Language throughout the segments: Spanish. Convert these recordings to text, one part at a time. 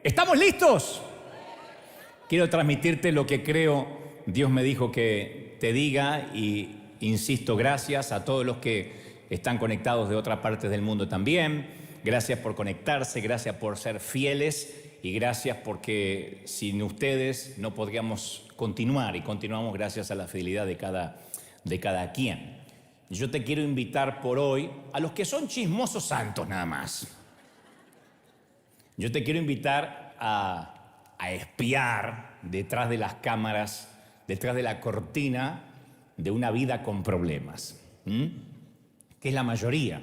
¿Estamos listos? Quiero transmitirte lo que creo Dios me dijo que te diga y insisto, gracias a todos los que están conectados de otras partes del mundo también. Gracias por conectarse, gracias por ser fieles y gracias porque sin ustedes no podríamos continuar y continuamos gracias a la fidelidad de cada quien. Yo te quiero invitar por hoy a los que son chismosos santos nada más. Yo te quiero invitar a espiar detrás de las cámaras, detrás de la cortina de una vida con problemas, que es la mayoría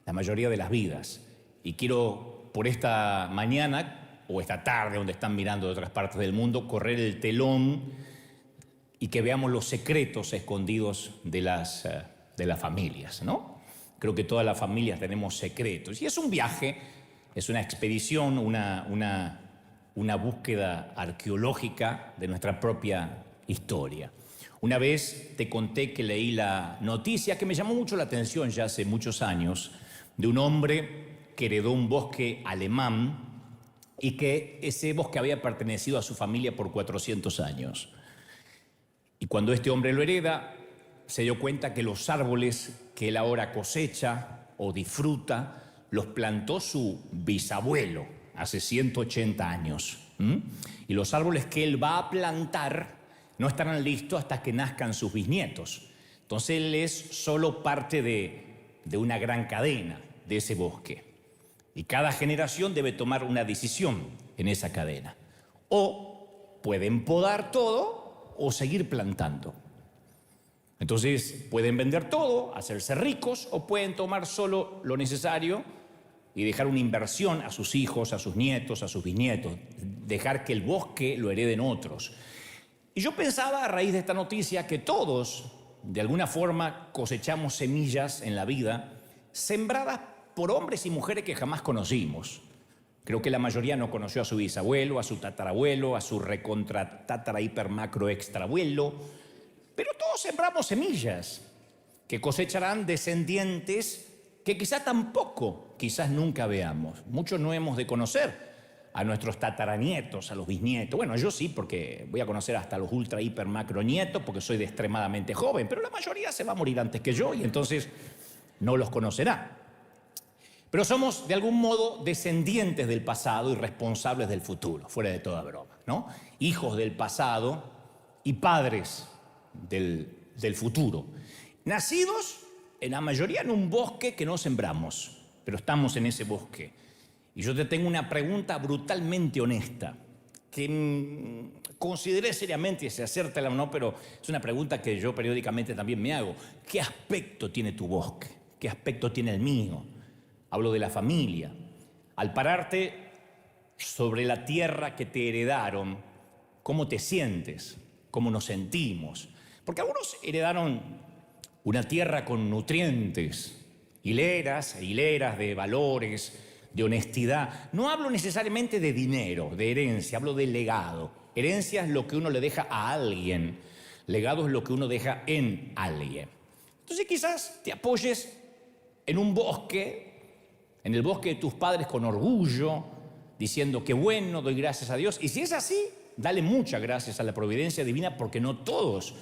de las vidas. Y quiero por esta mañana o esta tarde, donde están mirando de otras partes del mundo, correr el telón y que veamos los secretos escondidos de las familias, ¿no? Creo que todas las familias tenemos secretos. Y es un viaje, es una expedición, una búsqueda arqueológica de nuestra propia historia. Una vez te conté que leí la noticia que me llamó mucho la atención ya hace muchos años, de un hombre que heredó un bosque alemán y que ese bosque había pertenecido a su familia por 400 años. Y cuando este hombre lo hereda, se dio cuenta que los árboles que él ahora cosecha o disfruta los plantó su bisabuelo hace 180 años. Y los árboles que él va a plantar no estarán listos hasta que nazcan sus bisnietos. Entonces él es solo parte de una gran cadena de ese bosque. Y cada generación debe tomar una decisión en esa cadena. O pueden podar todo o seguir plantando. Entonces pueden vender todo, hacerse ricos, o pueden tomar solo lo necesario y dejar una inversión a sus hijos, a sus nietos, a sus bisnietos, dejar que el bosque lo hereden otros. Y yo pensaba a raíz de esta noticia que todos, de alguna forma, cosechamos semillas en la vida sembradas por hombres y mujeres que jamás conocimos. Creo que la mayoría no conoció a su bisabuelo, a su tatarabuelo, a su recontra tatara hiper macro extrabuelo, pero todos sembramos semillas que cosecharán descendientes que quizás nunca veamos. Muchos no hemos de conocer a nuestros tataranietos, a los bisnietos. Bueno, yo sí, porque voy a conocer hasta los ultra, hiper, macro nietos, porque soy de extremadamente joven, pero la mayoría se va a morir antes que yo y entonces no los conocerá. Pero somos, de algún modo, descendientes del pasado y responsables del futuro, fuera de toda broma, ¿no? Hijos del pasado y padres del futuro. Nacidos, en la mayoría, en un bosque que no sembramos, pero estamos en ese bosque. Y yo te tengo una pregunta brutalmente honesta, que consideré seriamente si hacértela o no, pero es una pregunta que yo periódicamente también me hago. ¿Qué aspecto tiene tu bosque? ¿Qué aspecto tiene el mío? Hablo de la familia. Al pararte sobre la tierra que te heredaron, ¿cómo te sientes? ¿Cómo nos sentimos? Porque algunos heredaron una tierra con nutrientes, hileras e hileras de valores, de honestidad. No hablo necesariamente de dinero, de herencia, hablo de legado. Herencia es lo que uno le deja a alguien, legado es lo que uno deja en alguien. Entonces quizás te apoyes en un bosque, en el bosque de tus padres con orgullo, diciendo que bueno, doy gracias a Dios. Y si es así, dale muchas gracias a la providencia divina, porque no todos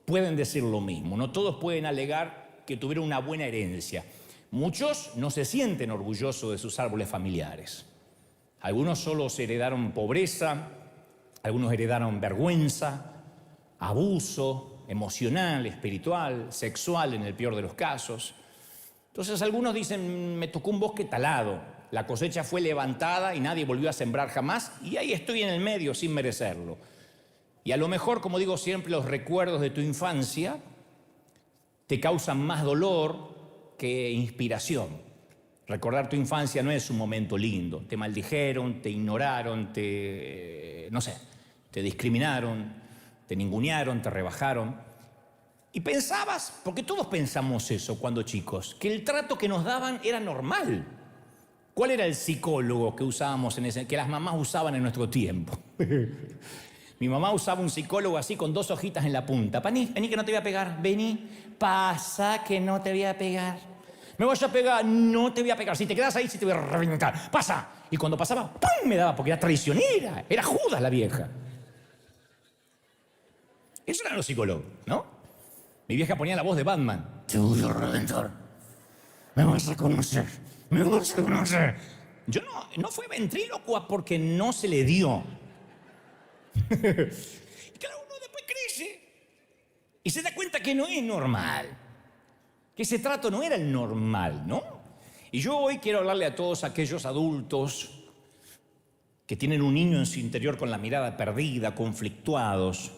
pueden decir lo mismo, no todos pueden alegar que tuvieron una buena herencia. Muchos no se sienten orgullosos de sus árboles familiares. Algunos solo se heredaron pobreza, algunos heredaron vergüenza, abuso emocional, espiritual, sexual en el peor de los casos. Entonces algunos dicen, me tocó un bosque talado, la cosecha fue levantada y nadie volvió a sembrar jamás y ahí estoy en el medio sin merecerlo. Y a lo mejor, como digo siempre, los recuerdos de tu infancia te causan más dolor que inspiración. Recordar tu infancia no es un momento lindo. Te maldijeron, te ignoraron, te discriminaron, te ningunearon, te rebajaron. Y pensabas, porque todos pensamos eso cuando chicos, que el trato que nos daban era normal. ¿Cuál era el psicólogo que usábamos que las mamás usaban en nuestro tiempo? Mi mamá usaba un psicólogo así con 2 hojitas en la punta. Vení que no te voy a pegar. Vení, pasa que no te voy a pegar. Me vas a pegar, no te voy a pegar. Si te quedas ahí, sí te voy a reventar. Pasa. Y cuando pasaba, ¡pum! Me daba, porque era traicionera. Era Judas la vieja. Eso eran los psicólogos, ¿no? Mi vieja ponía la voz de Batman. Te voy a reventar. Me vas a conocer. Me vas a conocer. Yo no fue ventrílocua porque no se le dio. Y cada uno después crece y se da cuenta que no es normal. Que ese trato no era el normal, ¿no? Y yo hoy quiero hablarle a todos aquellos adultos que tienen un niño en su interior con la mirada perdida, conflictuados,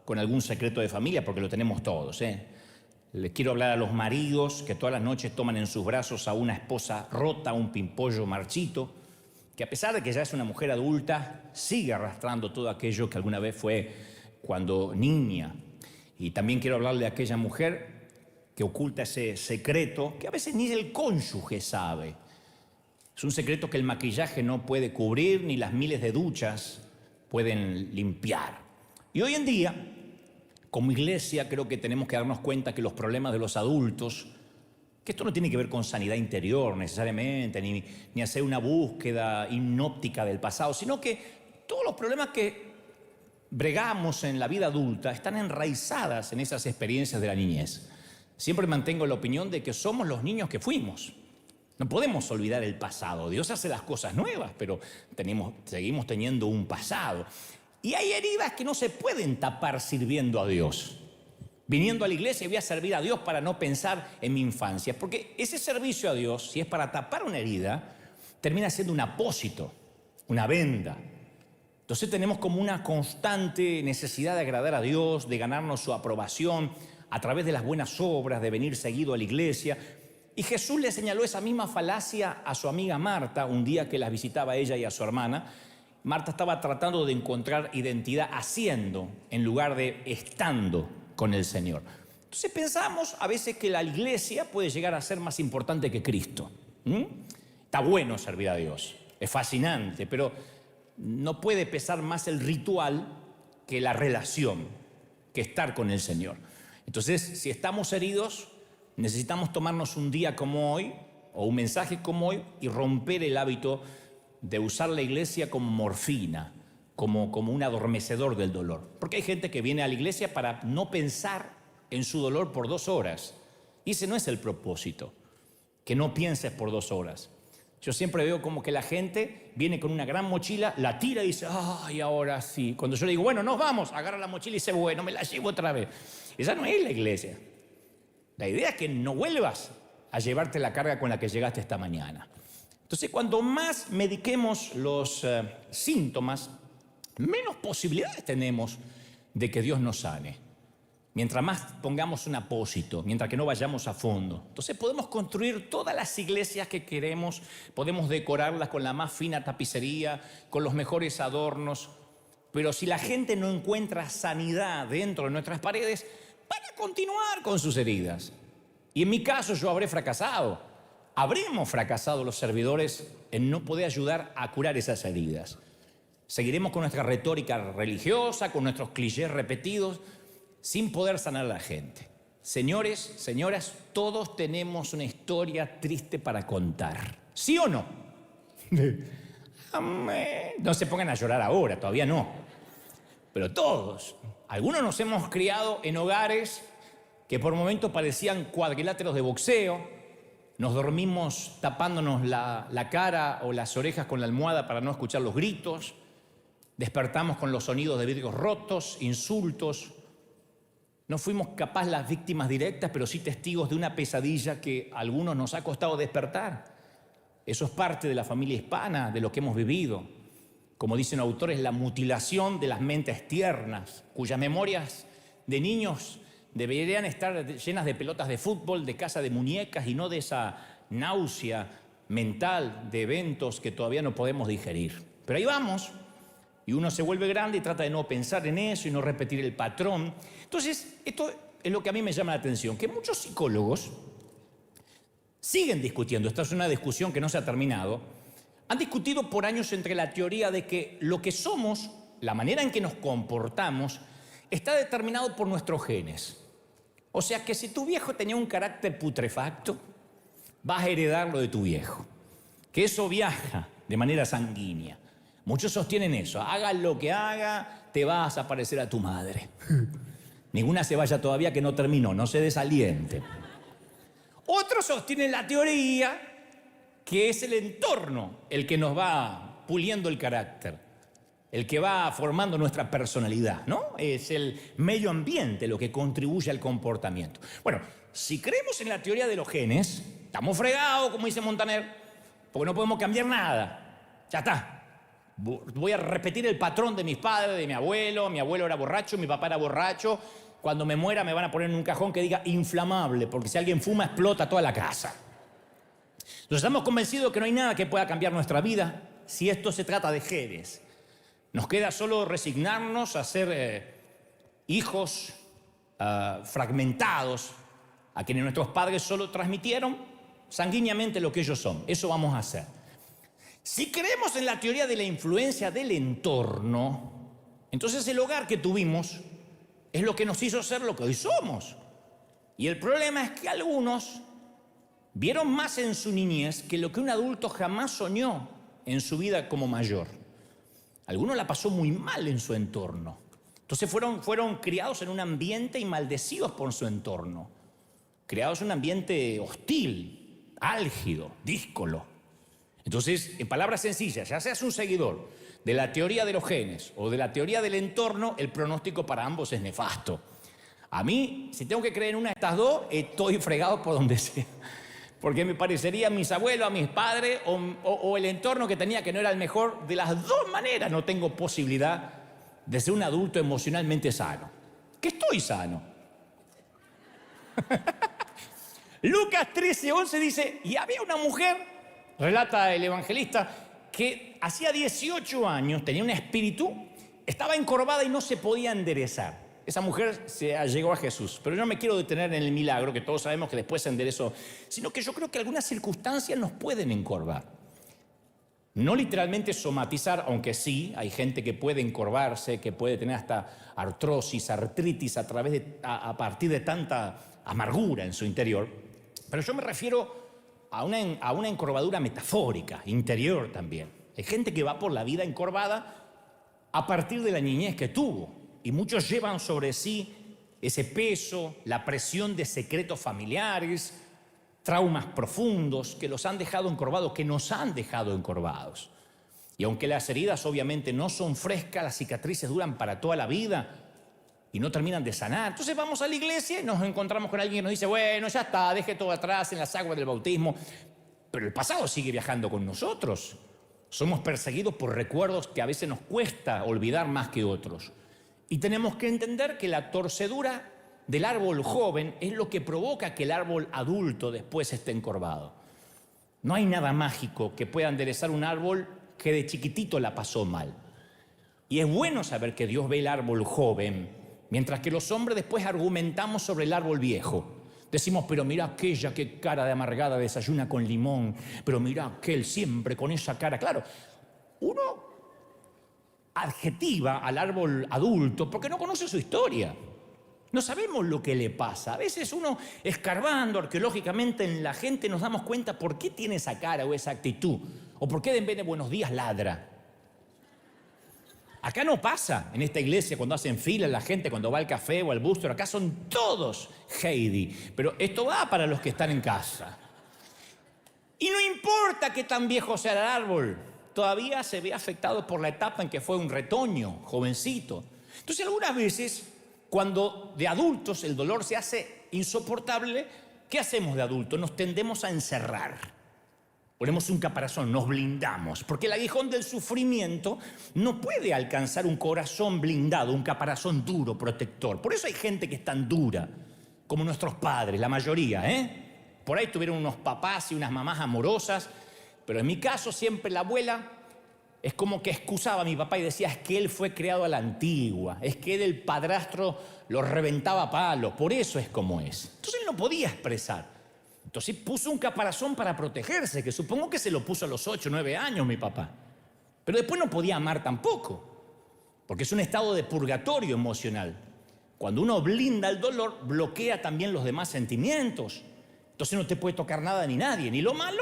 con algún secreto de familia, porque lo tenemos todos, ¿eh? Les quiero hablar a los maridos que todas las noches toman en sus brazos a una esposa rota, un pimpollo marchito, que a pesar de que ya es una mujer adulta, sigue arrastrando todo aquello que alguna vez fue cuando niña. Y también quiero hablarle a aquella mujer que oculta ese secreto que a veces ni el cónyuge sabe. Es un secreto que el maquillaje no puede cubrir, ni las miles de duchas pueden limpiar. Y hoy en día, como iglesia, creo que tenemos que darnos cuenta que los problemas de los adultos, que esto no tiene que ver con sanidad interior necesariamente, ni hacer una búsqueda hipnóptica del pasado, sino que todos los problemas que bregamos en la vida adulta están enraizadas en esas experiencias de la niñez. Siempre mantengo la opinión de que somos los niños que fuimos. No podemos olvidar el pasado. Dios hace las cosas nuevas, pero seguimos teniendo un pasado. Y hay heridas que no se pueden tapar sirviendo a Dios. Viniendo a la iglesia voy a servir a Dios para no pensar en mi infancia. Porque ese servicio a Dios, si es para tapar una herida, termina siendo un apósito, una venda. Entonces tenemos como una constante necesidad de agradar a Dios, de ganarnos su aprobación a través de las buenas obras, de venir seguido a la iglesia. Y Jesús le señaló esa misma falacia a su amiga Marta un día que las visitaba a ella y a su hermana. Marta estaba tratando de encontrar identidad haciendo en lugar de estando con el Señor. Entonces pensamos a veces que la iglesia puede llegar a ser más importante que Cristo. Está bueno servir a Dios, es fascinante, pero no puede pesar más el ritual que la relación, que estar con el Señor. Entonces, si estamos heridos, necesitamos tomarnos un día como hoy o un mensaje como hoy y romper el hábito de usar la iglesia como morfina, como un adormecedor del dolor. Porque hay gente que viene a la iglesia para no pensar en su dolor por 2 horas. Y ese no es el propósito, que no pienses por 2 horas. Yo siempre veo como que la gente viene con una gran mochila, la tira y dice, ¡ay, ahora sí! Cuando yo le digo, bueno, nos vamos, agarra la mochila y dice, bueno, me la llevo otra vez. Esa no es la iglesia. La idea es que no vuelvas a llevarte la carga con la que llegaste esta mañana. Entonces, cuanto más mediquemos los síntomas, menos posibilidades tenemos de que Dios nos sane. Mientras más pongamos un apósito, mientras que no vayamos a fondo. Entonces podemos construir todas las iglesias que queremos, podemos decorarlas con la más fina tapicería, con los mejores adornos, pero si la gente no encuentra sanidad dentro de nuestras paredes, van a continuar con sus heridas. Y en mi caso yo habré fracasado. Habremos fracasado los servidores en no poder ayudar a curar esas heridas. Seguiremos con nuestra retórica religiosa, con nuestros clichés repetidos, sin poder sanar a la gente. Señores, señoras, todos tenemos una historia triste para contar. ¿Sí o no? Amén. No se pongan a llorar ahora, todavía no. Pero todos. Algunos nos hemos criado en hogares que por momentos parecían cuadriláteros de boxeo. Nos dormimos tapándonos la cara o las orejas con la almohada para no escuchar los gritos. Despertamos con los sonidos de vidrios rotos, insultos. No fuimos capaz las víctimas directas, pero sí testigos de una pesadilla que a algunos nos ha costado despertar. Eso es parte de la familia hispana, de lo que hemos vivido. Como dicen autores, la mutilación de las mentes tiernas, cuyas memorias de niños deberían estar llenas de pelotas de fútbol, de casa de muñecas y no de esa náusea mental de eventos que todavía no podemos digerir. Pero ahí vamos. Y uno se vuelve grande y trata de no pensar en eso y no repetir el patrón. Entonces, esto es lo que a mí me llama la atención, que muchos psicólogos siguen discutiendo, esta es una discusión que no se ha terminado, han discutido por años entre la teoría de que lo que somos, la manera en que nos comportamos, está determinado por nuestros genes. O sea que si tu viejo tenía un carácter putrefacto, vas a heredar lo de tu viejo. Que eso viaja de manera sanguínea. Muchos sostienen eso. Haga lo que haga, te vas a parecer a tu madre. Ninguna se vaya todavía que no terminó, no se desaliente. Otros sostienen la teoría que es el entorno el que nos va puliendo el carácter, el que va formando nuestra personalidad, ¿no? Es el medio ambiente lo que contribuye al comportamiento. Bueno, si creemos en la teoría de los genes, estamos fregados, como dice Montaner, porque no podemos cambiar nada. Ya está. Voy a repetir el patrón de mis padres, de mi abuelo era borracho, mi papá era borracho. Cuando me muera me van a poner en un cajón que diga inflamable, porque si alguien fuma explota toda la casa. Entonces estamos convencidos de que no hay nada que pueda cambiar nuestra vida si esto se trata de genes. Nos queda solo resignarnos a ser hijos fragmentados, a quienes nuestros padres solo transmitieron sanguíneamente lo que ellos son. Eso vamos a hacer. Si creemos en la teoría de la influencia del entorno, entonces el hogar que tuvimos es lo que nos hizo ser lo que hoy somos. Y el problema es que algunos vieron más en su niñez que lo que un adulto jamás soñó en su vida como mayor. Algunos la pasó muy mal en su entorno. Entonces fueron criados en un ambiente y maldecidos por su entorno. Criados en un ambiente hostil, álgido, díscolo. Entonces, en palabras sencillas, ya seas un seguidor de la teoría de los genes o de la teoría del entorno, el pronóstico para ambos es nefasto. A mí, si tengo que creer en una de estas dos, estoy fregado por donde sea. Porque me parecería a mis abuelos, a mis padres o el entorno que tenía que no era el mejor. De las dos maneras no tengo posibilidad de ser un adulto emocionalmente sano. Que estoy sano. Lucas 13:11 dice, y había una mujer, relata el evangelista, que hacía 18 años tenía un espíritu, estaba encorvada y no se podía enderezar. Esa mujer se llegó a Jesús, pero yo no me quiero detener en el milagro, que todos sabemos que después se enderezó, sino que yo creo que algunas circunstancias nos pueden encorvar. No literalmente somatizar, aunque sí, hay gente que puede encorvarse, que puede tener hasta artrosis, artritis a partir de tanta amargura en su interior, pero yo me refiero a una encorvadura metafórica, interior también. Hay gente que va por la vida encorvada a partir de la niñez que tuvo. Y muchos llevan sobre sí ese peso, la presión de secretos familiares, traumas profundos que los han dejado encorvados, que nos han dejado encorvados. Y aunque las heridas obviamente no son frescas, las cicatrices duran para toda la vida y no terminan de sanar. Entonces vamos a la iglesia y nos encontramos con alguien que nos dice, bueno, ya está, deje todo atrás en las aguas del bautismo. Pero el pasado sigue viajando con nosotros. Somos perseguidos por recuerdos que a veces nos cuesta olvidar más que otros. Y tenemos que entender que la torcedura del árbol joven es lo que provoca que el árbol adulto después esté encorvado. No hay nada mágico que pueda enderezar un árbol que de chiquitito la pasó mal. Y es bueno saber que Dios ve el árbol joven, mientras que los hombres después argumentamos sobre el árbol viejo. Decimos, pero mira aquella, qué cara de amargada desayuna con limón, pero mira aquel siempre con esa cara. Claro, uno adjetiva al árbol adulto porque no conoce su historia. No sabemos lo que le pasa. A veces uno, escarbando arqueológicamente en la gente, nos damos cuenta por qué tiene esa cara o esa actitud, o por qué en vez de buenos días ladra. Acá no pasa, en esta iglesia, cuando hacen fila la gente, cuando va al café o al búster, acá son todos Heidi. Pero esto va para los que están en casa. Y no importa qué tan viejo sea el árbol, todavía se ve afectado por la etapa en que fue un retoño, jovencito. Entonces algunas veces, cuando de adultos el dolor se hace insoportable, ¿qué hacemos de adultos? Nos tendemos a encerrar. Ponemos un caparazón, nos blindamos, porque el aguijón del sufrimiento no puede alcanzar un corazón blindado, un caparazón duro, protector. Por eso hay gente que es tan dura, como nuestros padres, la mayoría, Por ahí tuvieron unos papás y unas mamás amorosas, pero en mi caso siempre la abuela es como que excusaba a mi papá y decía, es que él fue criado a la antigua, es que él, el padrastro, lo reventaba a palos, por eso es como es. Entonces él no podía expresar. Entonces puso un caparazón para protegerse, que supongo que se lo puso a los 8 o 9 años mi papá. Pero después no podía amar tampoco, porque es un estado de purgatorio emocional. Cuando uno blinda el dolor, bloquea también los demás sentimientos. Entonces no te puede tocar nada ni nadie, ni lo malo,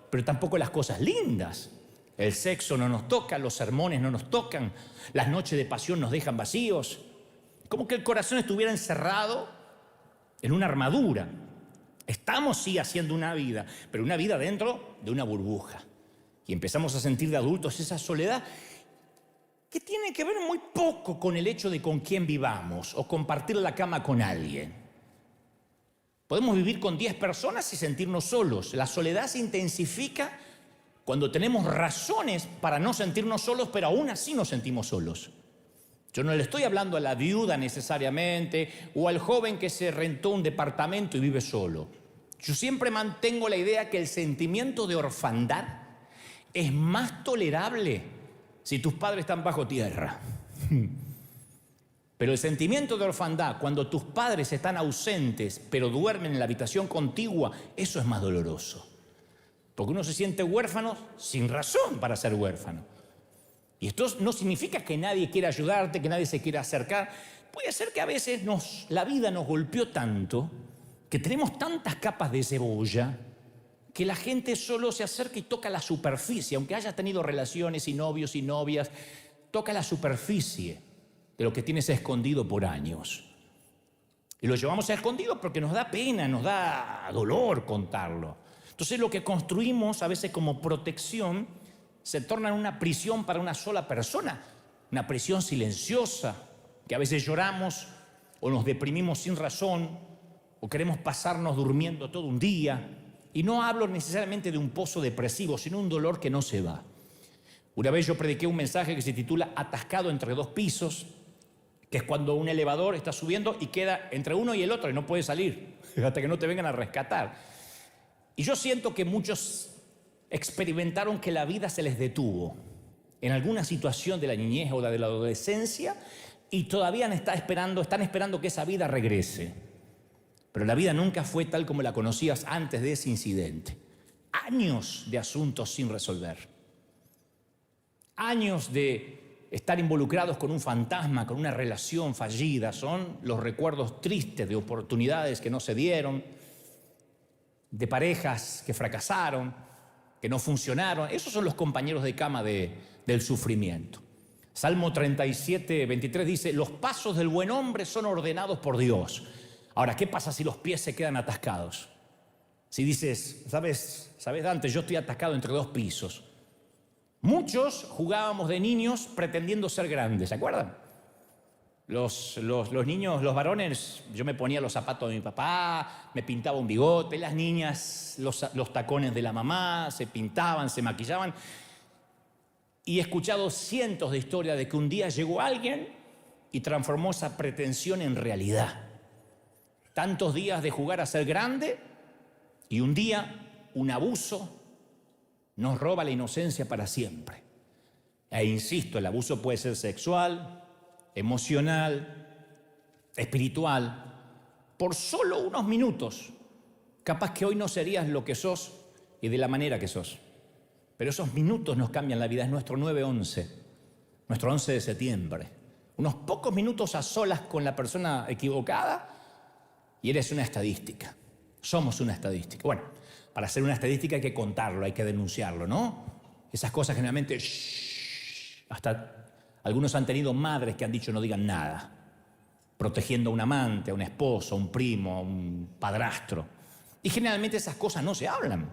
pero tampoco las cosas lindas. El sexo no nos toca, los sermones no nos tocan, las noches de pasión nos dejan vacíos. Como que el corazón estuviera encerrado en una armadura. Estamos sí haciendo una vida, pero una vida dentro de una burbuja. Y empezamos a sentir de adultos esa soledad que tiene que ver muy poco con el hecho de con quién vivamos o compartir la cama con alguien. Podemos vivir con 10 personas y sentirnos solos. La soledad se intensifica cuando tenemos razones para no sentirnos solos, pero aún así nos sentimos solos. Yo no le estoy hablando a la viuda necesariamente o al joven que se rentó un departamento y vive solo. Yo siempre mantengo la idea que el sentimiento de orfandad es más tolerable si tus padres están bajo tierra. Pero el sentimiento de orfandad, cuando tus padres están ausentes, pero duermen en la habitación contigua, eso es más doloroso. Porque uno se siente huérfano sin razón para ser huérfano. Y esto no significa que nadie quiera ayudarte, que nadie se quiera acercar. Puede ser que a veces la vida nos golpeó tanto, que tenemos tantas capas de cebolla, que la gente solo se acerca y toca la superficie, aunque hayas tenido relaciones y novios y novias, toca la superficie de lo que tienes escondido por años. Y lo llevamos a escondido porque nos da pena, nos da dolor contarlo. Entonces lo que construimos a veces como protección se torna en una prisión para una sola persona, una prisión silenciosa, que a veces lloramos o nos deprimimos sin razón o queremos pasarnos durmiendo todo un día. Y no hablo necesariamente de un pozo depresivo, sino un dolor que no se va. Una vez yo prediqué un mensaje que se titula Atascado entre 2 pisos, que es cuando un elevador está subiendo y queda entre uno y el otro y no puede salir hasta que no te vengan a rescatar. Y yo siento que muchos experimentaron que la vida se les detuvo en alguna situación de la niñez o de la adolescencia y todavía están esperando que esa vida regrese. Pero la vida nunca fue tal como la conocías antes de ese incidente. Años de asuntos sin resolver. Años de estar involucrados con un fantasma, con una relación fallida. Son los recuerdos tristes de oportunidades que no se dieron, de parejas que fracasaron, que no funcionaron. Esos son los compañeros de cama del sufrimiento. Salmo 37, 23 dice, los pasos del buen hombre son ordenados por Dios. Ahora, ¿qué pasa si los pies se quedan atascados? Si dices, ¿sabes, Dante? Yo estoy atascado entre 2 pisos. Muchos jugábamos de niños pretendiendo ser grandes, ¿se acuerdan? Los niños, los varones, yo me ponía los zapatos de mi papá, me pintaba un bigote, las niñas los tacones de la mamá, se pintaban, se maquillaban. Y he escuchado cientos de historias de que un día llegó alguien y transformó esa pretensión en realidad. Tantos días de jugar a ser grande y un día un abuso nos roba la inocencia para siempre. E insisto, el abuso puede ser sexual, emocional, espiritual. Por solo unos minutos, capaz que hoy no serías lo que sos y de la manera que sos. Pero esos minutos nos cambian la vida. Es nuestro 9/11, nuestro 11 de septiembre. Unos pocos minutos a solas con la persona equivocada y eres una estadística. Somos una estadística. Bueno, para ser una estadística hay que contarlo, hay que denunciarlo, ¿no? Esas cosas generalmente, hasta algunos han tenido madres que han dicho no digan nada, protegiendo a un amante, a un esposo, a un primo, a un padrastro. Y generalmente esas cosas no se hablan,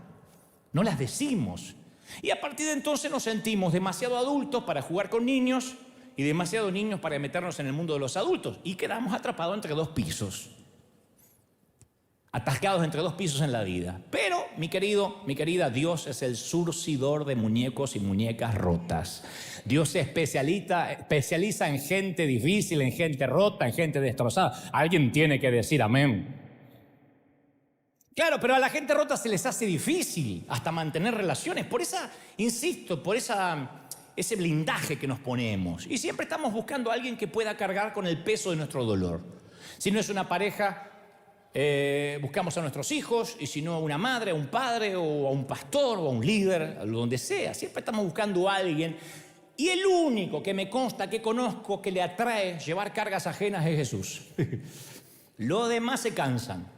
no las decimos. Y a partir de entonces nos sentimos demasiado adultos para jugar con niños y demasiado niños para meternos en el mundo de los adultos. Y quedamos atrapados entre 2 pisos. Atascados entre 2 pisos en la vida. Pero, mi querida, Dios es el surcidor de muñecos y muñecas rotas. Dios se especializa en gente difícil, en gente rota, en gente destrozada. Alguien tiene que decir amén. Claro, pero a la gente rota se les hace difícil hasta mantener relaciones. Por ese blindaje que nos ponemos. Y siempre estamos buscando a alguien que pueda cargar con el peso de nuestro dolor. Si no es una pareja, buscamos a nuestros hijos, y si no a una madre, a un padre, o a un pastor, o a un líder, a donde sea. Siempre estamos buscando a alguien. Y el único que me consta, que conozco, que le atrae llevar cargas ajenas es Jesús. Los demás se cansan.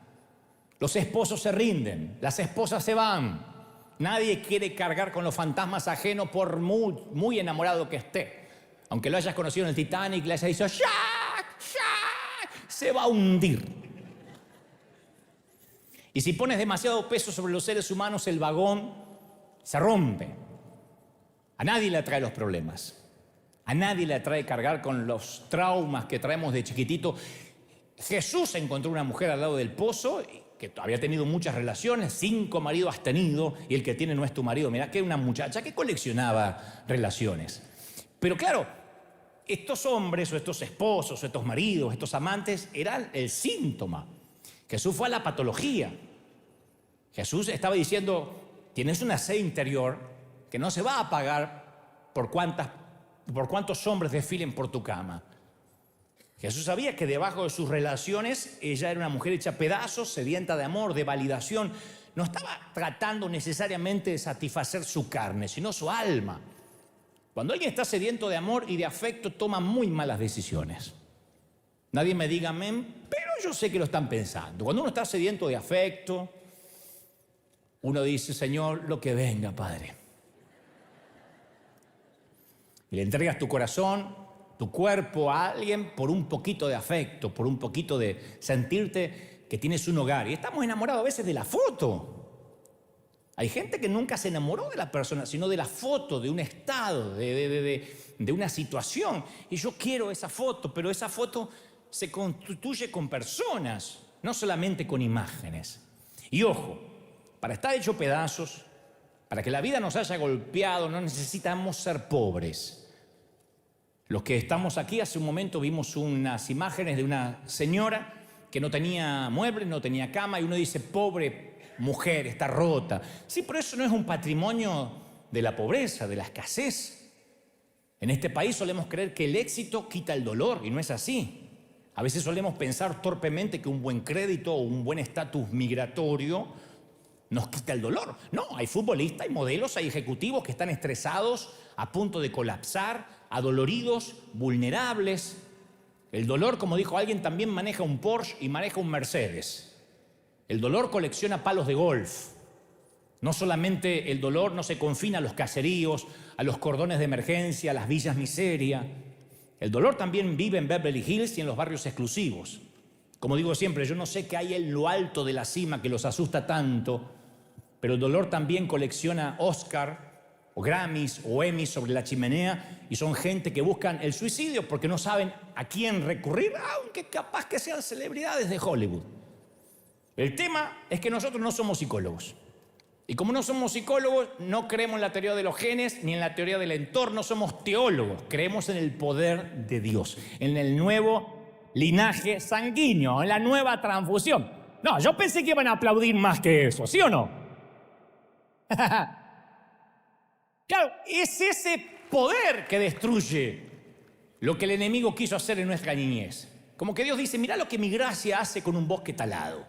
Los esposos se rinden, las esposas se van. Nadie quiere cargar con los fantasmas ajenos por muy enamorado que esté. Aunque lo hayas conocido en el Titanic, le hayas dicho ¡Jack! ¡Jack! Se va a hundir. Y si pones demasiado peso sobre los seres humanos, el vagón se rompe. A nadie le atrae los problemas. A nadie le atrae cargar con los traumas que traemos de chiquitito. Jesús encontró una mujer al lado del pozo que había tenido muchas relaciones, 5 maridos has tenido y el que tiene no es tu marido. Mirá que era una muchacha que coleccionaba relaciones. Pero claro, estos hombres o estos esposos o estos maridos, estos amantes eran el síntoma. Jesús fue a la patología. Jesús estaba diciendo, tienes una sed interior que no se va a apagar por cuántos hombres desfilen por tu cama. Jesús sabía que debajo de sus relaciones ella era una mujer hecha pedazos, sedienta de amor, de validación. No estaba tratando necesariamente de satisfacer su carne, sino su alma. Cuando alguien está sediento de amor y de afecto, toma muy malas decisiones. Nadie me diga amén, pero yo sé que lo están pensando. Cuando uno está sediento de afecto, uno dice, Señor, lo que venga, Padre. Y le entregas tu corazón, tu cuerpo a alguien por un poquito de afecto, por un poquito de sentirte que tienes un hogar. Y estamos enamorados a veces de la foto. Hay gente que nunca se enamoró de la persona, sino de la foto, de un estado, de una situación. Y yo quiero esa foto, pero esa foto se constituye con personas, no solamente con imágenes. Y ojo, para estar hecho pedazos, para que la vida nos haya golpeado, no necesitamos ser pobres. Los que estamos aquí, hace un momento vimos unas imágenes de una señora que no tenía muebles, no tenía cama, y uno dice, pobre mujer, está rota. Sí, pero eso no es un patrimonio de la pobreza, de la escasez. En este país solemos creer que el éxito quita el dolor, y no es así. A veces solemos pensar torpemente que un buen crédito o un buen estatus migratorio nos quita el dolor. No, hay futbolistas, hay modelos, hay ejecutivos que están estresados, a punto de colapsar, adoloridos, vulnerables. El dolor, como dijo alguien, también maneja un Porsche y maneja un Mercedes. El dolor colecciona palos de golf. No solamente el dolor no se confina a los caseríos, a los cordones de emergencia, a las villas miseria. El dolor también vive en Beverly Hills y en los barrios exclusivos. Como digo siempre, yo no sé qué hay en lo alto de la cima que los asusta tanto, pero el dolor también colecciona Oscar o Grammys o Emmys sobre la chimenea, y son gente que buscan el suicidio porque no saben a quién recurrir, aunque capaz que sean celebridades de Hollywood. El tema es que nosotros no somos psicólogos. Y como no somos psicólogos, no creemos en la teoría de los genes ni en la teoría del entorno, somos teólogos. Creemos en el poder de Dios, en el nuevo linaje sanguíneo, en la nueva transfusión. No, yo pensé que iban a aplaudir más que eso, ¿sí o no? Claro, es ese poder que destruye lo que el enemigo quiso hacer en nuestra niñez. Como que Dios dice, mirá lo que mi gracia hace con un bosque talado.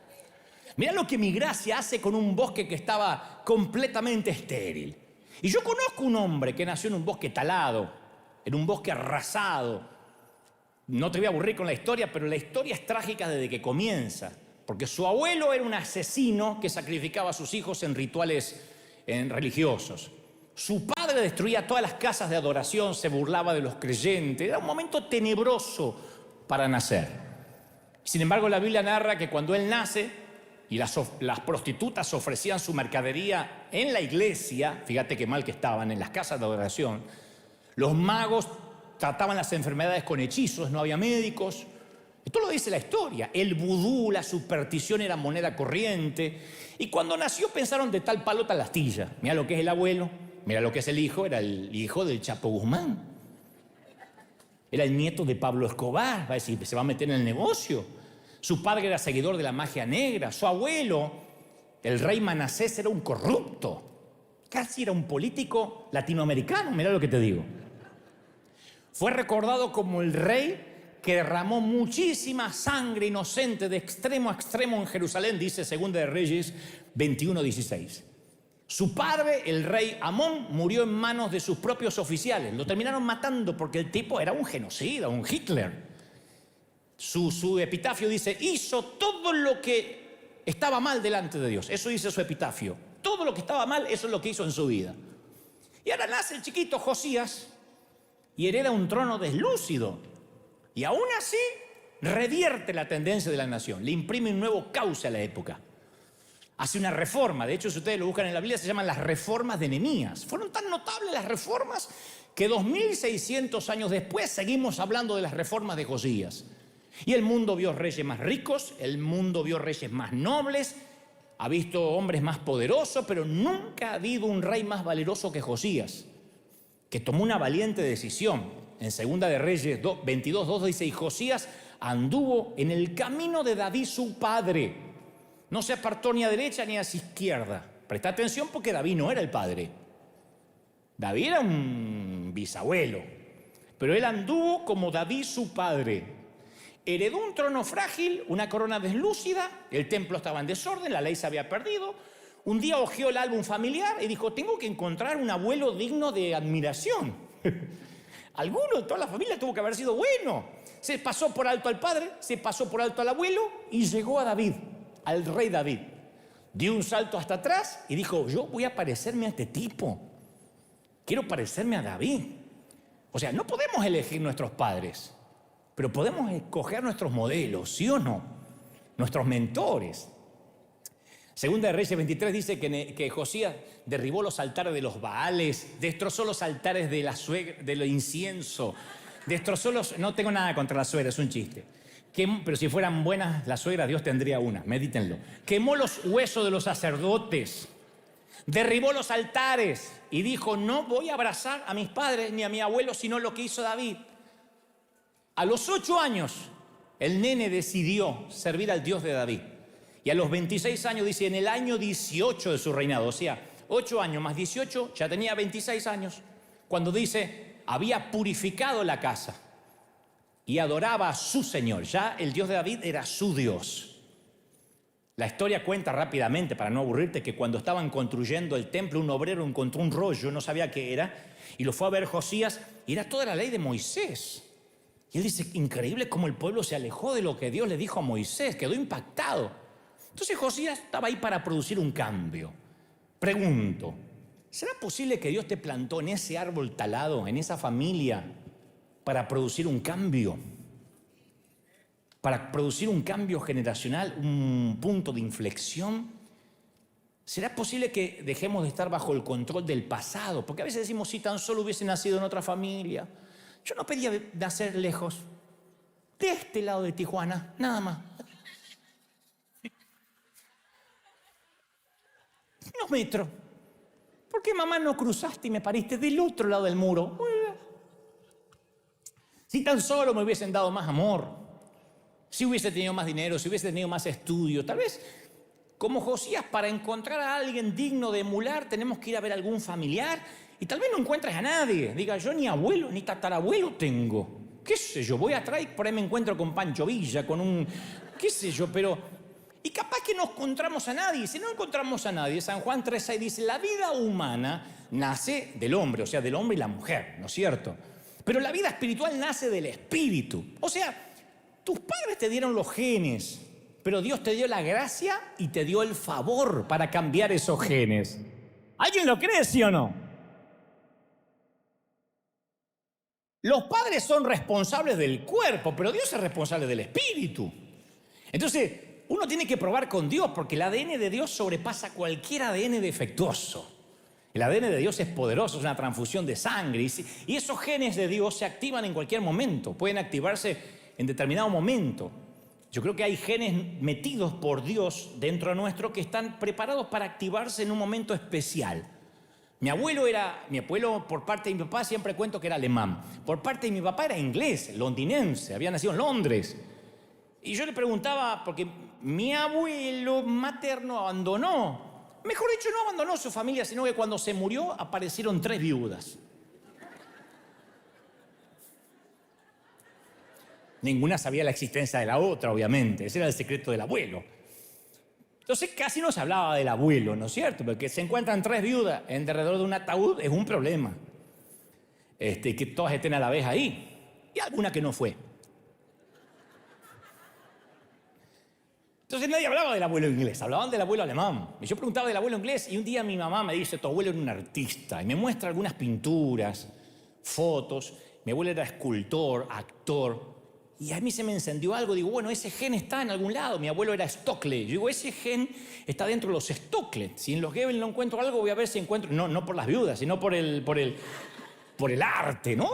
Mirá lo que mi gracia hace con un bosque que estaba completamente estéril. Y yo conozco un hombre que nació en un bosque talado, en un bosque arrasado. No te voy a aburrir con la historia, pero la historia es trágica desde que comienza. Porque su abuelo era un asesino que sacrificaba a sus hijos en rituales religiosos. Su padre destruía todas las casas de adoración, se burlaba de los creyentes. Era un momento tenebroso para nacer. Sin embargo, la Biblia narra que cuando él nace y las prostitutas ofrecían su mercadería en la iglesia, fíjate qué mal que estaban, en las casas de adoración, los magos trataban las enfermedades con hechizos, no había médicos. Esto lo dice la historia. El vudú, la superstición era moneda corriente. Y cuando nació pensaron de tal palo tal astilla. Mira lo que es el abuelo, mira lo que es el hijo. Era el hijo del Chapo Guzmán. Era el nieto de Pablo Escobar. Va a decir, se va a meter en el negocio. Su padre era seguidor de la magia negra. Su abuelo, el rey Manasés, era un corrupto. Casi era un político latinoamericano. Mira lo que te digo. Fue recordado como el rey que derramó muchísima sangre inocente de extremo a extremo en Jerusalén, dice 2 de Reyes 21:16. Su padre, el rey Amón, murió en manos de sus propios oficiales. Lo terminaron matando porque el tipo era un genocida, un Hitler. Su epitafio dice, hizo todo lo que estaba mal delante de Dios. Eso dice su epitafio. Todo lo que estaba mal, eso es lo que hizo en su vida. Y ahora nace el chiquito Josías y hereda un trono deslúcido. Y aún así revierte la tendencia de la nación. Le imprime un nuevo cauce a la época. Hace una reforma. De hecho, si ustedes lo buscan en la Biblia, se llaman las reformas de Nehemías. Fueron tan notables las reformas que 2600 años después seguimos hablando de las reformas de Josías. Y el mundo vio reyes más ricos, el mundo vio reyes más nobles, ha visto hombres más poderosos, pero nunca ha habido un rey más valeroso que Josías, que tomó una valiente decisión. En Segunda de Reyes 22:2 dice, y Josías anduvo en el camino de David su padre. No se apartó ni a derecha ni a izquierda. Presta atención porque David no era el padre. David era un bisabuelo, pero él anduvo como David su padre. Heredó un trono frágil, una corona deslúcida, el templo estaba en desorden, la ley se había perdido. Un día hojeó el álbum familiar y dijo, tengo que encontrar un abuelo digno de admiración. Alguno de toda la familia tuvo que haber sido bueno. Se pasó por alto al padre, se pasó por alto al abuelo y llegó a David, al rey David. Dio un salto hasta atrás y dijo, yo voy a parecerme a este tipo. Quiero parecerme a David. O sea, no podemos elegir nuestros padres, pero podemos escoger nuestros modelos, ¿sí o no? Nuestros mentores. Segunda de Reyes 23 dice que Josías derribó los altares de los Baales, destrozó los altares de la suegra, del incienso, destrozó los... No tengo nada contra la suegra, es un chiste. Pero si fueran buenas las suegras, Dios tendría una, medítenlo. Quemó los huesos de los sacerdotes, derribó los altares y dijo, no voy a abrazar a mis padres ni a mi abuelo, sino lo que hizo David. A los 8 años, el nene decidió servir al Dios de David. Y a los 26 años, dice, en el año 18 de su reinado, o sea, 8 años más 18, ya tenía 26 años, cuando dice, había purificado la casa y adoraba a su Señor. Ya el Dios de David era su Dios. La historia cuenta rápidamente, para no aburrirte, que cuando estaban construyendo el templo, un obrero encontró un rollo, no sabía qué era, y lo fue a ver Josías, y era toda la ley de Moisés. Y él dice, increíble cómo el pueblo se alejó de lo que Dios le dijo a Moisés, quedó impactado. Entonces Josías estaba ahí para producir un cambio. Pregunto, ¿será posible que Dios te plantó en ese árbol talado, en esa familia, para producir un cambio? Para producir un cambio generacional, un punto de inflexión. ¿Será posible que dejemos de estar bajo el control del pasado? Porque a veces decimos, si tan solo hubiese nacido en otra familia. Yo no pedía nacer lejos, de este lado de Tijuana, nada más. Unos metros. ¿Por qué, mamá, no cruzaste y me pariste del otro lado del muro? Si tan solo me hubiesen dado más amor, si hubiese tenido más dinero, si hubiese tenido más estudio, tal vez, como Josías, para encontrar a alguien digno de emular, tenemos que ir a ver a algún familiar y tal vez no encuentres a nadie. Diga, yo ni abuelo ni tatarabuelo tengo. ¿Qué sé yo? Voy atrás y por ahí me encuentro con Pancho Villa, con un... qué sé yo, pero... Y capaz que no encontramos a nadie. Si no encontramos a nadie, San Juan 3:6 dice, la vida humana nace del hombre, o sea, del hombre y la mujer, ¿no es cierto? Pero la vida espiritual nace del espíritu. O sea, tus padres te dieron los genes, pero Dios te dio la gracia y te dio el favor para cambiar esos genes. ¿Alguien lo cree, sí o no? Los padres son responsables del cuerpo, pero Dios es responsable del espíritu. Entonces, uno tiene que probar con Dios, porque el ADN de Dios sobrepasa cualquier ADN defectuoso. El ADN de Dios es poderoso, es una transfusión de sangre. Y esos genes de Dios se activan en cualquier momento, pueden activarse en determinado momento. Yo creo que hay genes metidos por Dios dentro de nuestro que están preparados para activarse en un momento especial. Mi abuelo por parte de mi papá, siempre cuento que era alemán. Por parte de mi papá era inglés, londinense, había nacido en Londres. Y yo le preguntaba, porque mi abuelo materno abandonó, mejor dicho, no abandonó su familia, sino que cuando se murió aparecieron 3 viudas. Ninguna sabía la existencia de la otra, obviamente. Ese era el secreto del abuelo. Entonces casi no se hablaba del abuelo, ¿no es cierto? Porque se encuentran 3 viudas en derredor de un ataúd, es un problema. Que todas estén a la vez ahí. Y alguna que no fue. Entonces nadie hablaba del abuelo inglés, hablaban del abuelo alemán. Y yo preguntaba del abuelo inglés y un día mi mamá me dice, tu abuelo era un artista. Y me muestra algunas pinturas, fotos. Mi abuelo era escultor, actor. Y a mí se me encendió algo. Digo, bueno, ese gen está en algún lado. Mi abuelo era Stockley. Yo digo, ese gen está dentro de los Stockley. Si en los Goebbels no encuentro algo, voy a ver si encuentro... No por las viudas, sino por el arte, ¿no?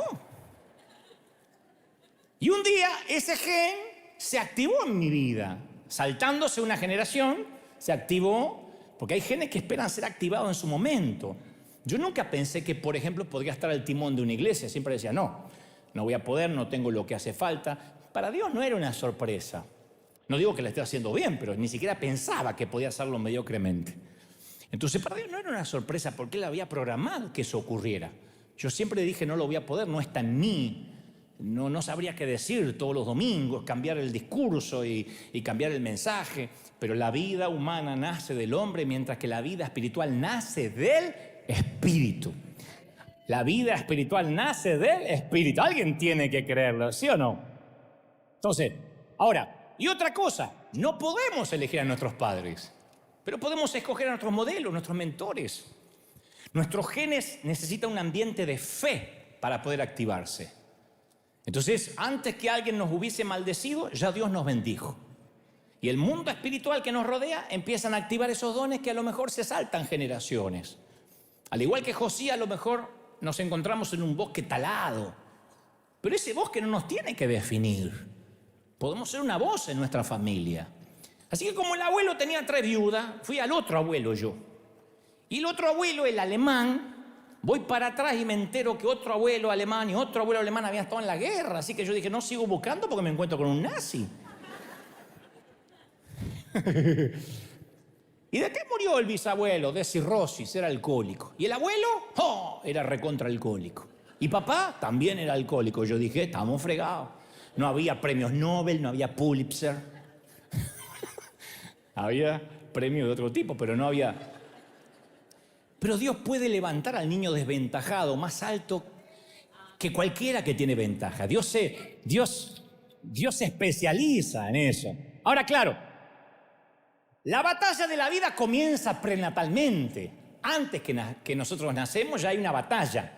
Y un día ese gen se activó en mi vida. Saltándose una generación, se activó, porque hay genes que esperan ser activados en su momento. Yo nunca pensé que, por ejemplo, podría estar al timón de una iglesia. Siempre decía, no voy a poder, no tengo lo que hace falta. Para Dios no era una sorpresa. No digo que la esté haciendo bien, pero ni siquiera pensaba que podía hacerlo mediocremente. Entonces, para Dios no era una sorpresa porque Él había programado que eso ocurriera. Yo siempre dije, no lo voy a poder, no está en mí. No sabría qué decir todos los domingos, cambiar el discurso y cambiar el mensaje. Pero la vida humana nace del hombre, mientras que la vida espiritual nace del Espíritu. La vida espiritual nace del Espíritu. Alguien tiene que creerlo, ¿sí o no? Entonces, ahora, y otra cosa, no podemos elegir a nuestros padres, pero podemos escoger a nuestros modelos, nuestros mentores. Nuestros genes necesitan un ambiente de fe para poder activarse. Entonces, antes que alguien nos hubiese maldecido, ya Dios nos bendijo. Y el mundo espiritual que nos rodea empiezan a activar esos dones que a lo mejor se saltan generaciones. Al igual que Josías, a lo mejor nos encontramos en un bosque talado. Pero ese bosque no nos tiene que definir. Podemos ser una voz en nuestra familia. Así que como el abuelo tenía 3 viudas, fui al otro abuelo yo. Y el otro abuelo, el alemán, voy para atrás y me entero que otro abuelo alemán y otro abuelo alemán habían estado en la guerra. Así que yo dije, no sigo buscando porque me encuentro con un nazi. ¿Y de qué murió el bisabuelo? De cirrosis, era alcohólico. ¿Y el abuelo? ¡Oh! Era recontra alcohólico. Y papá también era alcohólico. Yo dije, estamos fregados. No había premios Nobel, no había Pulitzer. Había premios de otro tipo, pero no había... Pero Dios puede levantar al niño desventajado más alto que cualquiera que tiene ventaja. Dios se especializa en eso. Ahora, claro, la batalla de la vida comienza prenatalmente. Antes que nosotros nacemos ya hay una batalla.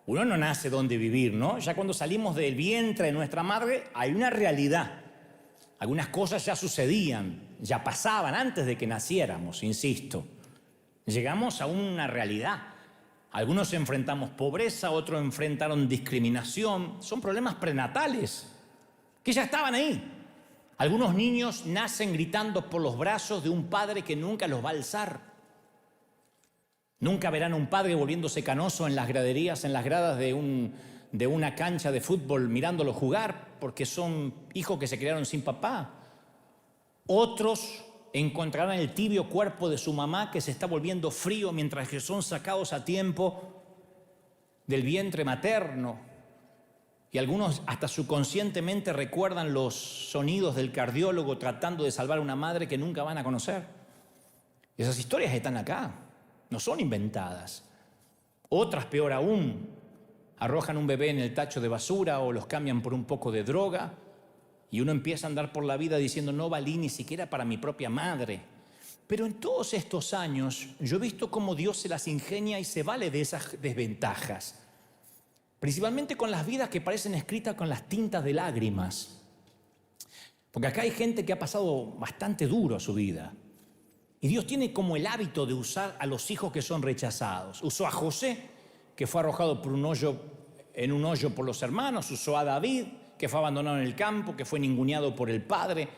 Uno no nace donde vivir, ¿no? Ya cuando salimos del vientre de nuestra madre hay una realidad. Algunas cosas ya sucedían, ya pasaban antes de que naciéramos, insisto. Llegamos a una realidad. Algunos enfrentamos pobreza, otros enfrentaron discriminación. Son problemas prenatales que ya estaban ahí. Algunos niños nacen gritando por los brazos de un padre que nunca los va a alzar. Nunca verán a un padre volviéndose canoso en las graderías, en las gradas de una cancha de fútbol mirándolos jugar, porque son hijos que se criaron sin papá. Otros encontrarán el tibio cuerpo de su mamá que se está volviendo frío mientras que son sacados a tiempo del vientre materno. Y algunos hasta subconscientemente recuerdan los sonidos del cardiólogo tratando de salvar a una madre que nunca van a conocer. Esas historias están acá, no son inventadas. Otras, peor aún, arrojan un bebé en el tacho de basura o los cambian por un poco de droga. Y uno empieza a andar por la vida diciendo, no valí ni siquiera para mi propia madre. Pero en todos estos años yo he visto cómo Dios se las ingenia y se vale de esas desventajas. Principalmente con las vidas que parecen escritas con las tintas de lágrimas. Porque acá hay gente que ha pasado bastante duro a su vida. Y Dios tiene como el hábito de usar a los hijos que son rechazados. Usó a José, que fue arrojado en un hoyo por los hermanos. Usó a David, que fue abandonado en el campo, que fue ninguneado por el padre.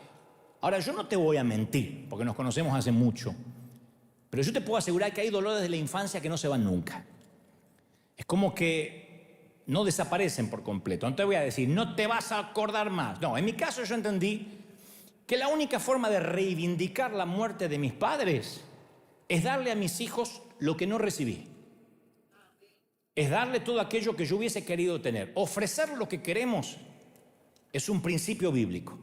Ahora, yo no te voy a mentir, porque nos conocemos hace mucho, pero yo te puedo asegurar que hay dolores de la infancia que no se van nunca. Es como que no desaparecen por completo. No te voy a decir, no te vas a acordar más. No, en mi caso yo entendí que la única forma de reivindicar la muerte de mis padres es darle a mis hijos lo que no recibí. Es darle todo aquello que yo hubiese querido tener. Ofrecer lo que queremos es un principio bíblico.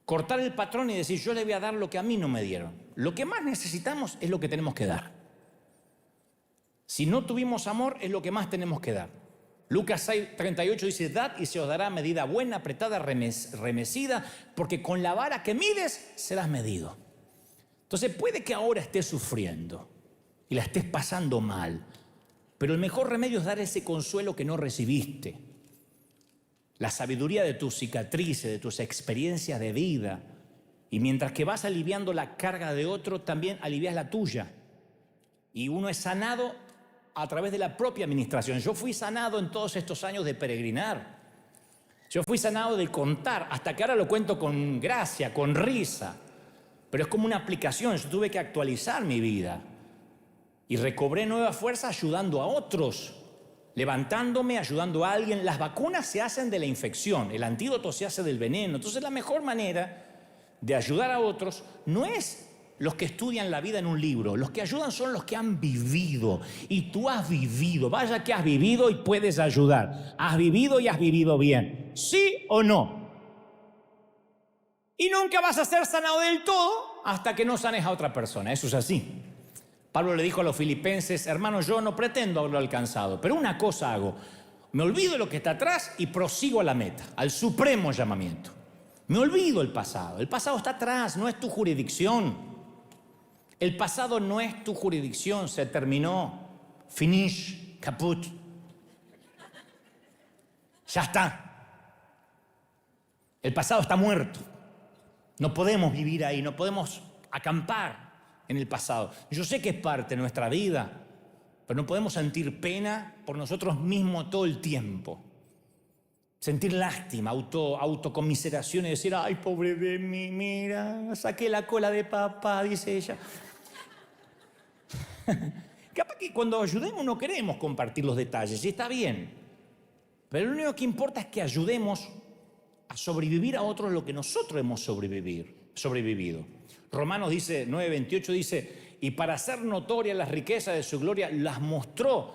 Cortar el patrón y decir, yo le voy a dar lo que a mí no me dieron. Lo que más necesitamos es lo que tenemos que dar. Si no tuvimos amor, es lo que más tenemos que dar. Lucas 6:38 dice, dad y se os dará medida buena, apretada, remecida, porque con la vara que mides serás medido. Entonces puede que ahora estés sufriendo y la estés pasando mal, pero el mejor remedio es dar ese consuelo que no recibiste. La sabiduría de tus cicatrices, de tus experiencias de vida. Y mientras que vas aliviando la carga de otro, también alivias la tuya. Y uno es sanado a través de la propia administración. Yo fui sanado en todos estos años de peregrinar. Yo fui sanado de contar, hasta que ahora lo cuento con gracia, con risa. Pero es como una aplicación, yo tuve que actualizar mi vida. Y recobré nueva fuerza ayudando a otros, levantándome, ayudando a alguien. Las vacunas se hacen de la infección, el antídoto se hace del veneno. Entonces la mejor manera de ayudar a otros no es los que estudian la vida en un libro. Los que ayudan son los que han vivido. Y tú has vivido. Vaya que has vivido y puedes ayudar. Has vivido y has vivido bien. ¿Sí o no? Y nunca vas a ser sanado del todo hasta que no sanes a otra persona. Eso es así. Pablo le dijo a los filipenses, hermanos, yo no pretendo haberlo alcanzado, pero una cosa hago. Me olvido de lo que está atrás y prosigo a la meta, al supremo llamamiento. Me olvido el pasado. El pasado está atrás, no es tu jurisdicción. El pasado no es tu jurisdicción, se terminó. Finish, caput. Ya está. El pasado está muerto. No podemos vivir ahí, no podemos acampar en el pasado. Yo sé que es parte de nuestra vida, pero no podemos sentir pena por nosotros mismos todo el tiempo. Sentir lástima, autocomiseración y decir, ay, pobre de mí, mira, saqué la cola de papá, dice ella. Capaz que cuando ayudemos no queremos compartir los detalles, y está bien. Pero lo único que importa es que ayudemos a sobrevivir a otros lo que nosotros hemos sobrevivido. Romanos 9:28 dice, y para hacer notorias las riquezas de su gloria, las mostró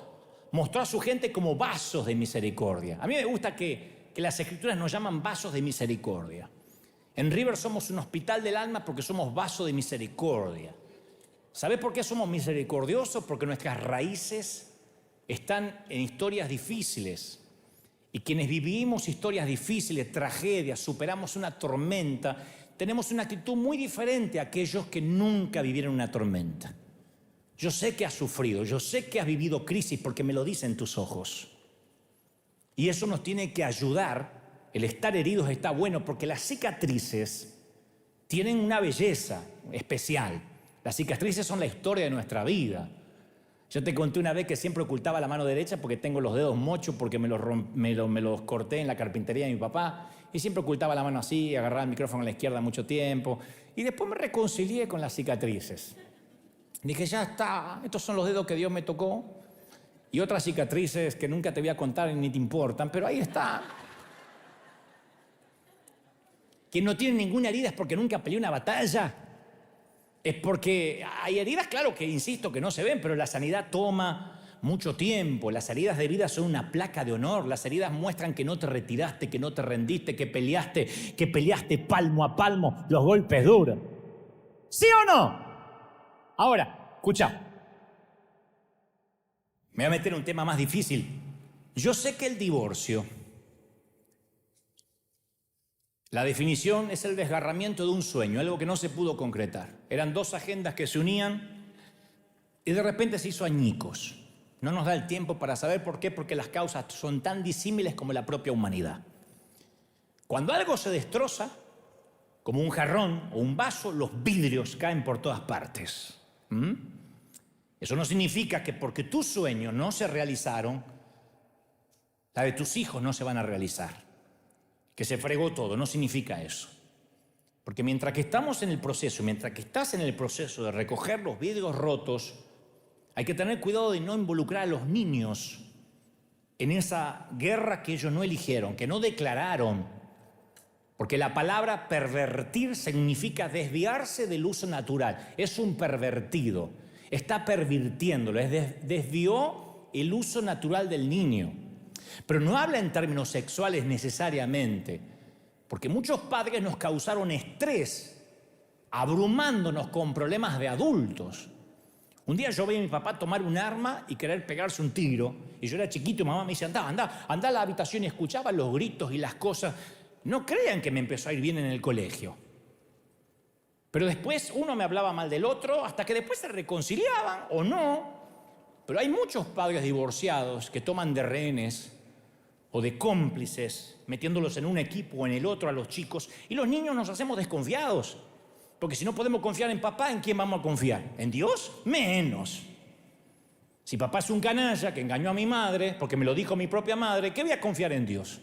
a su gente como vasos de misericordia. A mí me gusta que las Escrituras nos llaman vasos de misericordia. En River somos un hospital del alma porque somos vasos de misericordia. ¿Sabes por qué somos misericordiosos? Porque nuestras raíces están en historias difíciles. Y quienes vivimos historias difíciles, tragedias, superamos una tormenta, tenemos una actitud muy diferente a aquellos que nunca vivieron una tormenta. Yo sé que has sufrido, yo sé que has vivido crisis porque me lo dicen tus ojos. Y eso nos tiene que ayudar. El estar heridos está bueno porque las cicatrices tienen una belleza especial. Las cicatrices son la historia de nuestra vida. Yo te conté una vez que siempre ocultaba la mano derecha porque tengo los dedos mochos porque me los corté en la carpintería de mi papá y siempre ocultaba la mano así, agarraba el micrófono a la izquierda mucho tiempo y después me reconcilié con las cicatrices. Dije, ya está, estos son los dedos que Dios me tocó y otras cicatrices que nunca te voy a contar ni te importan, pero ahí está. Quien no tiene ninguna herida es porque nunca peleó una batalla. Es porque hay heridas, claro, que insisto, que no se ven, pero la sanidad toma mucho tiempo. Las heridas de vida son una placa de honor. Las heridas muestran que no te retiraste, que no te rendiste, que peleaste palmo a palmo los golpes duros. ¿Sí o no? Ahora, escucha. Me voy a meter en un tema más difícil. Yo sé que el divorcio, la definición es el desgarramiento de un sueño, algo que no se pudo concretar. Eran dos agendas que se unían y de repente se hizo añicos. No nos da el tiempo para saber por qué, porque las causas son tan disímiles como la propia humanidad. Cuando algo se destroza, como un jarrón o un vaso, los vidrios caen por todas partes. Eso no significa que porque tus sueños no se realizaron, la de tus hijos no se van a realizar. Que se fregó todo, no significa eso. Porque mientras que estamos en el proceso, mientras que estás en el proceso de recoger los vidrios rotos, hay que tener cuidado de no involucrar a los niños en esa guerra que ellos no eligieron, que no declararon. Porque la palabra pervertir significa desviarse del uso natural. Es un pervertido, está pervirtiéndolo, desvió el uso natural del niño. Pero no habla en términos sexuales necesariamente, porque muchos padres nos causaron estrés, abrumándonos con problemas de adultos. Un día yo veía a mi papá tomar un arma y querer pegarse un tiro. Y yo era chiquito y mamá me dice, anda a la habitación, y escuchaba los gritos y las cosas. No crean que me empezó a ir bien en el colegio. Pero después uno me hablaba mal del otro, hasta que después se reconciliaban o no. Pero hay muchos padres divorciados que toman de rehenes o de cómplices, metiéndolos en un equipo o en el otro a los chicos. Y los niños nos hacemos desconfiados. Porque si no podemos confiar en papá, ¿en quién vamos a confiar? ¿En Dios? Menos. Si papá es un canalla que engañó a mi madre, porque me lo dijo mi propia madre, ¿qué voy a confiar en Dios?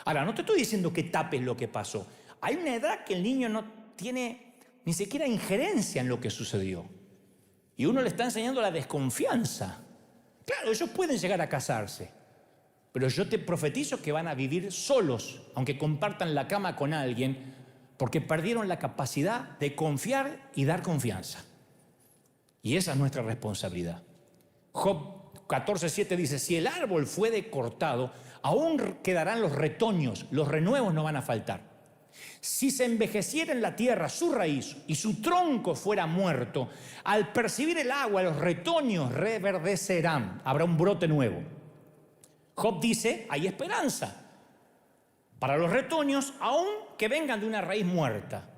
Ahora, no te estoy diciendo que tapes lo que pasó. Hay una edad que el niño no tiene ni siquiera injerencia en lo que sucedió. Y uno le está enseñando la desconfianza. Claro, ellos pueden llegar a casarse, pero yo te profetizo que van a vivir solos, aunque compartan la cama con alguien, porque perdieron la capacidad de confiar y dar confianza. Y esa es nuestra responsabilidad. Job 14:7 dice, si el árbol fue cortado, aún quedarán los retoños, los renuevos no van a faltar. Si se envejeciera en la tierra su raíz y su tronco fuera muerto, al percibir el agua los retoños reverdecerán, habrá un brote nuevo. Job dice, hay esperanza para los retoños, aun que vengan de una raíz muerta.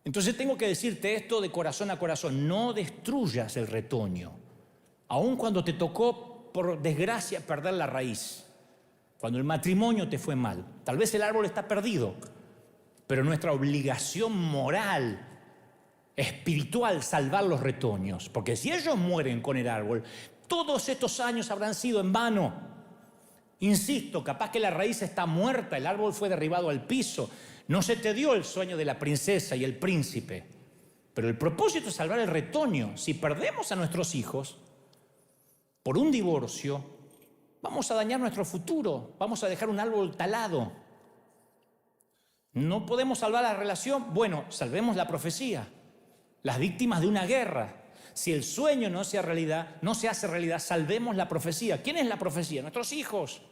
Entonces tengo que decirte esto de corazón a corazón, no destruyas el retoño, aun cuando te tocó por desgracia perder la raíz, cuando el matrimonio te fue mal. Tal vez el árbol está perdido, pero nuestra obligación moral, espiritual, salvar los retoños, porque si ellos mueren con el árbol, todos estos años habrán sido en vano. Insisto, capaz que la raíz está muerta, el árbol fue derribado al piso, no se te dio el sueño de la princesa y el príncipe, pero el propósito es salvar el retoño. Si perdemos a nuestros hijos por un divorcio, vamos a dañar nuestro futuro, vamos a dejar un árbol talado. No podemos salvar la relación, bueno, salvemos la profecía, las víctimas de una guerra. Si el sueño no se hace realidad, salvemos la profecía. ¿Quién es la profecía? Nuestros hijos,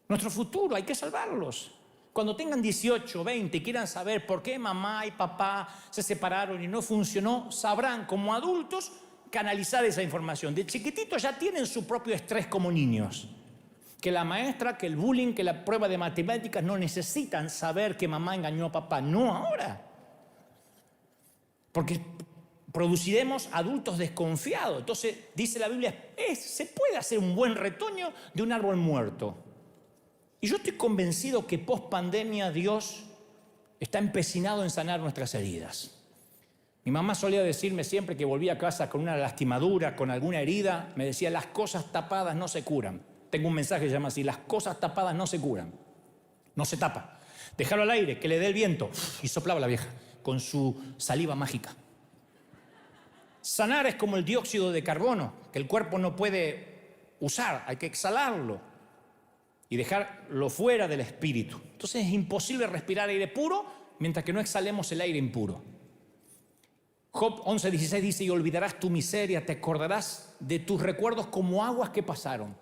nuestro futuro, hay que salvarlos. Cuando tengan 18, 20 y quieran saber por qué mamá y papá se separaron y no funcionó, sabrán como adultos canalizar esa información. De chiquititos ya tienen su propio estrés como niños. Que la maestra, que el bullying, que la prueba de matemáticas, no necesitan saber que mamá engañó a papá. No ahora. Porque produciremos adultos desconfiados. Entonces, dice la Biblia, se puede hacer un buen retoño de un árbol muerto. Y yo estoy convencido que post pandemia Dios está empecinado en sanar nuestras heridas. Mi mamá solía decirme siempre que volvía a casa con una lastimadura, con alguna herida, me decía, las cosas tapadas no se curan. Tengo un mensaje que se llama así, las cosas tapadas no se curan, no se tapa. Déjalo al aire, que le dé el viento. Y soplaba la vieja con su saliva mágica. Sanar es como el dióxido de carbono, que el cuerpo no puede usar, hay que exhalarlo y dejarlo fuera del espíritu. Entonces es imposible respirar aire puro mientras que no exhalemos el aire impuro. Job 11:16 dice, y olvidarás tu miseria, te acordarás de tus recuerdos como aguas que pasaron.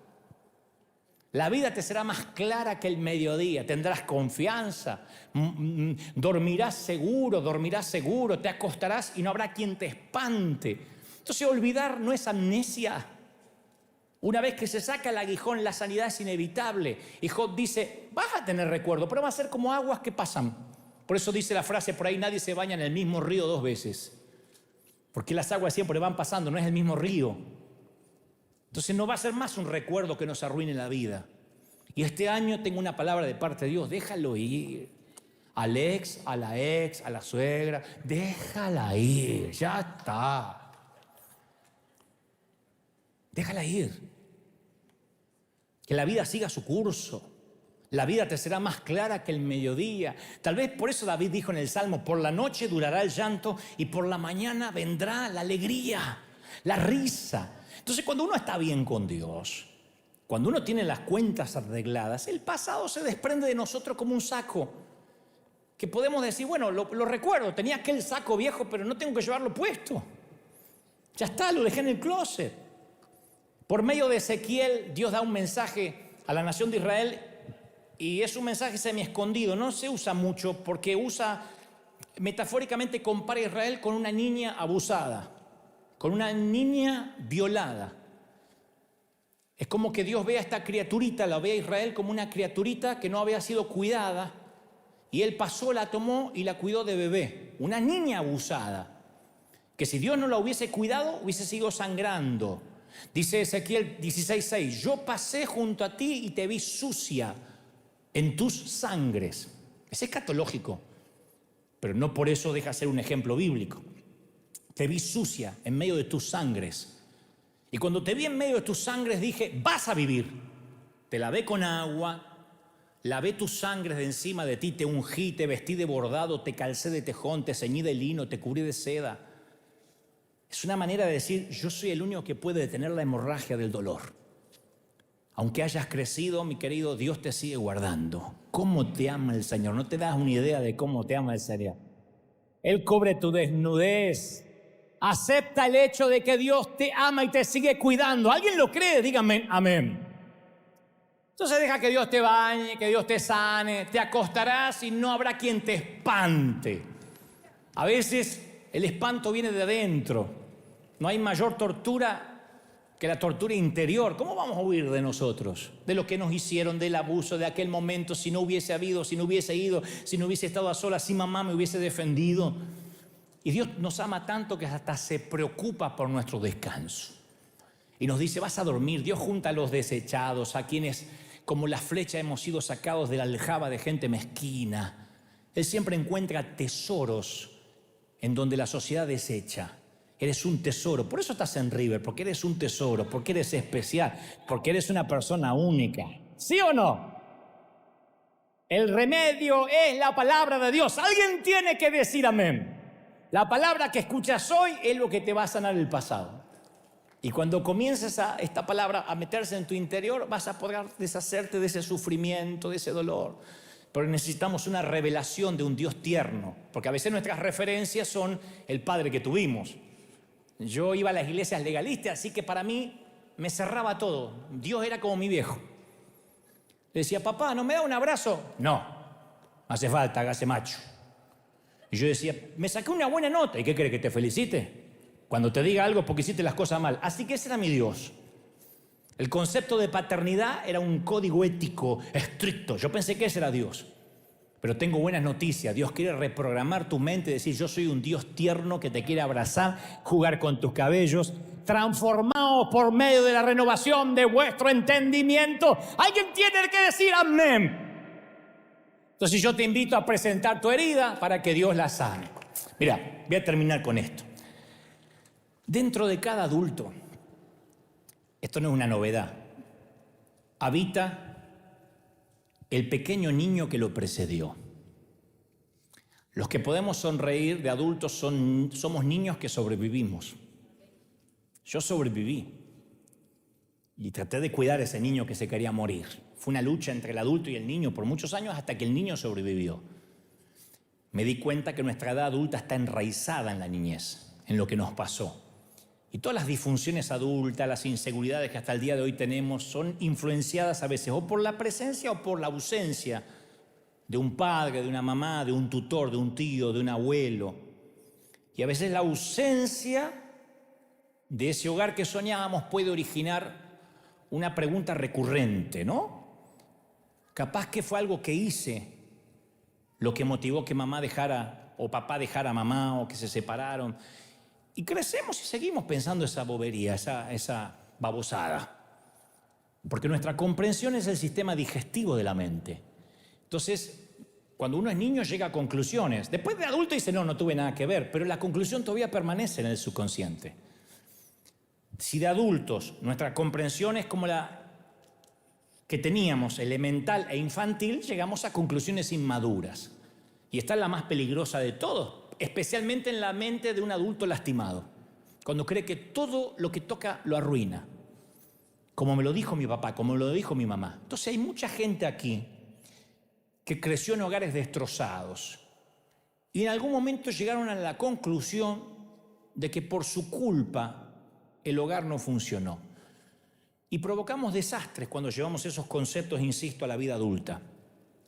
La vida te será más clara que el mediodía, tendrás confianza, dormirás seguro, te acostarás y no habrá quien te espante. Entonces olvidar no es amnesia. Una vez que se saca el aguijón, la sanidad es inevitable. Y Job dice, vas a tener recuerdo, pero va a ser como aguas que pasan. Por eso dice la frase por ahí, nadie se baña en el mismo río 2 veces. Porque las aguas siempre van pasando, no es el mismo río. Entonces no va a ser más un recuerdo que nos arruine la vida. Y este año tengo una palabra de parte de Dios, déjalo ir. Al ex, a la suegra, déjala ir, ya está. Déjala ir. Que la vida siga su curso. La vida te será más clara que el mediodía. Tal vez por eso David dijo en el Salmo, por la noche durará el llanto y por la mañana vendrá la alegría, la risa. Entonces cuando uno está bien con Dios, cuando uno tiene las cuentas arregladas, el pasado se desprende de nosotros como un saco. Que podemos decir, bueno, lo recuerdo, tenía aquel saco viejo, pero no tengo que llevarlo puesto. Ya está, lo dejé en el closet. Por medio de Ezequiel, Dios da un mensaje a la nación de Israel y es un mensaje semi-escondido. No se usa mucho porque metafóricamente compara a Israel con una niña abusada. con una niña violada. Es como que Dios ve a esta criaturita, la ve a Israel como una criaturita que no había sido cuidada, y Él pasó, la tomó y la cuidó de bebé. Una niña abusada, que si Dios no la hubiese cuidado, hubiese sido sangrando. Dice Ezequiel 16:6, yo pasé junto a ti y te vi sucia en tus sangres. Es escatológico, pero no por eso deja de ser un ejemplo bíblico. Te vi sucia en medio de tus sangres. Y cuando te vi en medio de tus sangres dije, vas a vivir. Te lavé con agua, lavé tus sangres de encima de ti, te ungí, te vestí de bordado, te calcé de tejón, te ceñí de lino, te cubrí de seda. Es una manera de decir, yo soy el único que puede detener la hemorragia del dolor. Aunque hayas crecido, mi querido, Dios te sigue guardando. ¿Cómo te ama el Señor? No te das una idea de cómo te ama el Señor. Él cubre tu desnudez. Acepta el hecho de que Dios te ama y te sigue cuidando. ¿Alguien lo cree? Dígame amén. Entonces deja que Dios te bañe, que Dios te sane. Te acostarás y no habrá quien te espante. A veces el espanto viene de adentro. No hay mayor tortura que la tortura interior. ¿Cómo vamos a huir de nosotros? De lo que nos hicieron, del abuso, de aquel momento. Si no hubiese habido, si no hubiese ido, si no hubiese estado a solas, si mamá me hubiese defendido. Y Dios nos ama tanto que hasta se preocupa por nuestro descanso. Y nos dice, vas a dormir. Dios junta a los desechados, a quienes como la flecha hemos sido sacados de la aljaba de gente mezquina. Él siempre encuentra tesoros en donde la sociedad desecha. Eres un tesoro, por eso estás en River, porque eres un tesoro, porque eres especial, porque eres una persona única. ¿Sí o no? El remedio es la palabra de Dios. Alguien tiene que decir amén. La palabra que escuchas hoy es lo que te va a sanar el pasado. Y cuando comiences esta palabra a meterse en tu interior, vas a poder deshacerte de ese sufrimiento, de ese dolor. Pero necesitamos una revelación de un Dios tierno, porque a veces nuestras referencias son el padre que tuvimos. Yo iba a las iglesias legalistas, así que para mí me cerraba todo. Dios era como mi viejo. Le decía, papá, ¿no me da un abrazo? No, hace falta, hágase macho. Y yo decía, me saqué una buena nota. ¿Y qué quiere, que te felicite? Cuando te diga algo porque hiciste las cosas mal. Así que ese era mi Dios. El concepto de paternidad era un código ético estricto. Yo pensé que ese era Dios. Pero tengo buenas noticias. Dios quiere reprogramar tu mente y decir, yo soy un Dios tierno que te quiere abrazar, jugar con tus cabellos, transformados por medio de la renovación de vuestro entendimiento. Alguien tiene que decir amén. Entonces yo te invito a presentar tu herida para que Dios la sane. Mira, voy a terminar con esto. Dentro de cada adulto, esto no es una novedad, habita el pequeño niño que lo precedió. Los que podemos sonreír de adultos somos niños que sobrevivimos. Yo sobreviví y traté de cuidar a ese niño que se quería morir. Fue una lucha entre el adulto y el niño por muchos años hasta que el niño sobrevivió. Me di cuenta que nuestra edad adulta está enraizada en la niñez, en lo que nos pasó. Y todas las disfunciones adultas, las inseguridades que hasta el día de hoy tenemos son influenciadas a veces o por la presencia o por la ausencia de un padre, de una mamá, de un tutor, de un tío, de un abuelo. Y a veces la ausencia de ese hogar que soñábamos puede originar una pregunta recurrente, ¿no? Capaz que fue algo que hice lo que motivó que mamá dejara o papá dejara a mamá o que se separaron. Y crecemos y seguimos pensando esa bobería, esa babosada. Porque nuestra comprensión es el sistema digestivo de la mente. Entonces, cuando uno es niño llega a conclusiones. Después de adulto dice, no tuve nada que ver. Pero la conclusión todavía permanece en el subconsciente. Si de adultos nuestra comprensión es como la que teníamos, elemental e infantil, llegamos a conclusiones inmaduras. Y esta es la más peligrosa de todos. Especialmente en la mente de un adulto lastimado, cuando cree que todo lo que toca lo arruina, como me lo dijo mi papá, como me lo dijo mi mamá. Entonces hay mucha gente aquí que creció en hogares destrozados y en algún momento llegaron a la conclusión de que por su culpa el hogar no funcionó. Y provocamos desastres cuando llevamos esos conceptos, insisto, a la vida adulta,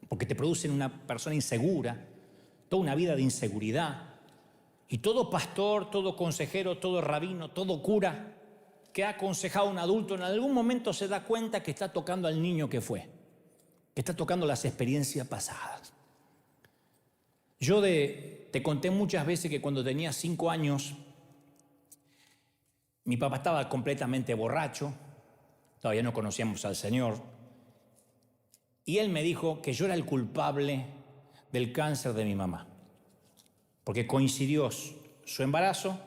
porque te producen una persona insegura, toda una vida de inseguridad. Y todo pastor, todo consejero, todo rabino, todo cura que ha aconsejado a un adulto en algún momento se da cuenta que está tocando al niño que fue, que está tocando las experiencias pasadas. Yo te conté muchas veces que cuando tenía 5 años, mi papá estaba completamente borracho, todavía no conocíamos al Señor, y él me dijo que yo era el culpable del cáncer de mi mamá, porque coincidió su embarazo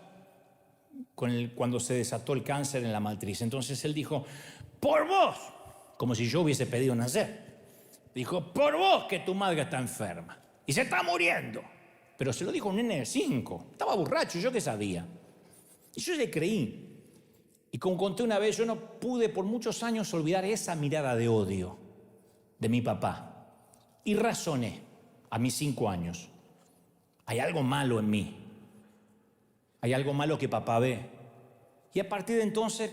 cuando se desató el cáncer en la matriz. Entonces él dijo, por vos, como si yo hubiese pedido nacer, dijo, por vos que tu madre está enferma y se está muriendo. Pero se lo dijo un nene de 5, estaba borracho, yo qué sabía. Y yo le creí. Y como conté una vez, yo no pude por muchos años olvidar esa mirada de odio de mi papá. Y razoné a mis 5 años. Hay algo malo en mí. Hay algo malo que papá ve. Y a partir de entonces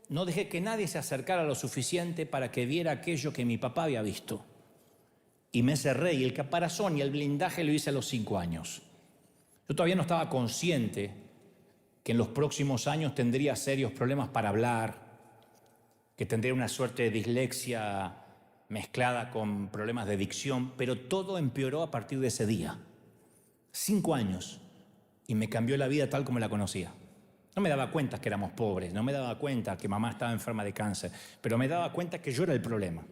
no dejé que nadie se acercara lo suficiente para que viera aquello que mi papá había visto. Y me cerré y el caparazón y el blindaje lo hice a los 5 años. Yo todavía no estaba consciente que en los próximos años tendría serios problemas para hablar, que tendría una suerte de dislexia mezclada con problemas de dicción, pero todo empeoró a partir de ese día. 5 años. Y me cambió la vida tal como la conocía. No me daba cuenta que éramos pobres, no me daba cuenta que mamá estaba enferma de cáncer, pero me daba cuenta que yo era el problema.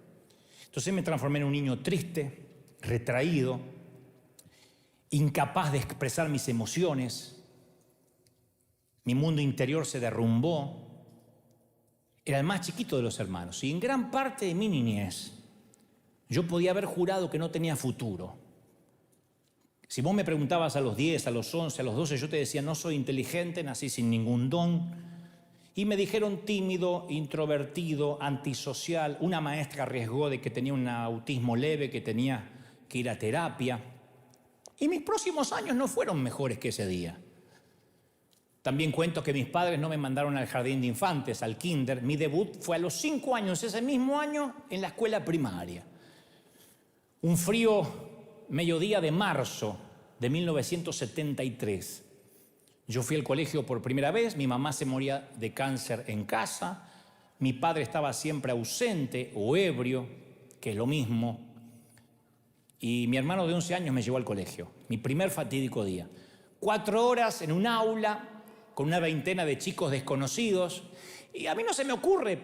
Entonces me transformé en un niño triste, retraído, incapaz de expresar mis emociones. Mi mundo interior se derrumbó. Era el más chiquito de los hermanos y en gran parte de mi niñez yo podía haber jurado que no tenía futuro. Si vos me preguntabas a los 10, a los 11, a los 12, yo te decía, no soy inteligente, nací sin ningún don. Y me dijeron tímido, introvertido, antisocial. Una maestra arriesgó de que tenía un autismo leve, que tenía que ir a terapia. Y mis próximos años no fueron mejores que ese día. También cuento que mis padres no me mandaron al jardín de infantes, al kinder. Mi debut fue a los 5 años, ese mismo año, en la escuela primaria. Un frío mediodía de marzo de 1973. Yo fui al colegio por primera vez, mi mamá se moría de cáncer en casa, mi padre estaba siempre ausente o ebrio, que es lo mismo, y mi hermano de 11 años me llevó al colegio, mi primer fatídico día. 4 horas en un aula con una veintena de chicos desconocidos, y a mí no se me ocurre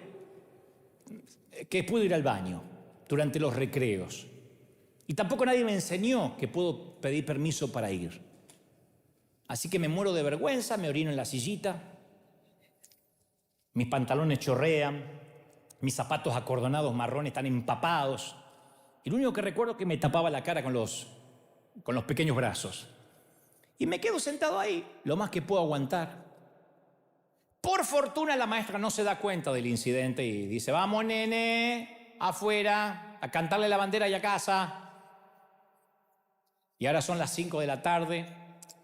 que puedo ir al baño durante los recreos. Y tampoco nadie me enseñó que puedo pedir permiso para ir. Así que me muero de vergüenza, me orino en la sillita, mis pantalones chorrean, mis zapatos acordonados marrones están empapados. Y lo único que recuerdo es que me tapaba la cara con los pequeños brazos. Y me quedo sentado ahí, lo más que puedo aguantar. Por fortuna la maestra no se da cuenta del incidente y dice, vamos nene, afuera, a cantarle la bandera y a casa. Y ahora son las 5 de la tarde,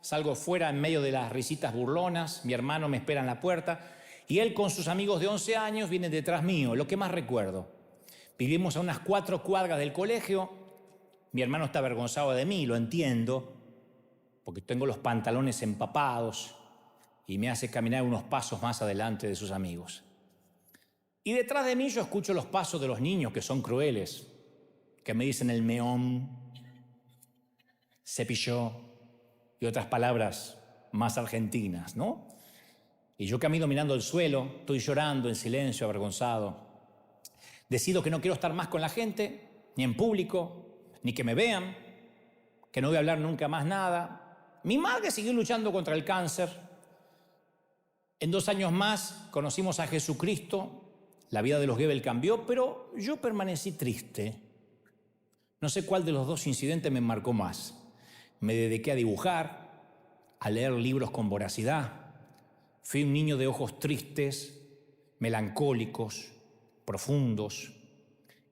salgo fuera en medio de las risitas burlonas, mi hermano me espera en la puerta y él con sus amigos de 11 años vienen detrás mío, lo que más recuerdo. Vivimos a unas 4 cuadras del colegio, mi hermano está avergonzado de mí, lo entiendo, porque tengo los pantalones empapados y me hace caminar unos pasos más adelante de sus amigos. Y detrás de mí yo escucho los pasos de los niños que son crueles, que me dicen el meón, se pilló y otras palabras más argentinas, ¿no? Y yo camino mirando el suelo, estoy llorando en silencio, avergonzado. Decido que no quiero estar más con la gente, ni en público, ni que me vean, que no voy a hablar nunca más nada. Mi madre siguió luchando contra el cáncer. En 2 años más conocimos a Jesucristo, la vida de los Goebbels cambió, pero yo permanecí triste. No sé cuál de los 2 incidentes me marcó más. Me dediqué a dibujar, a leer libros con voracidad. Fui un niño de ojos tristes, melancólicos, profundos.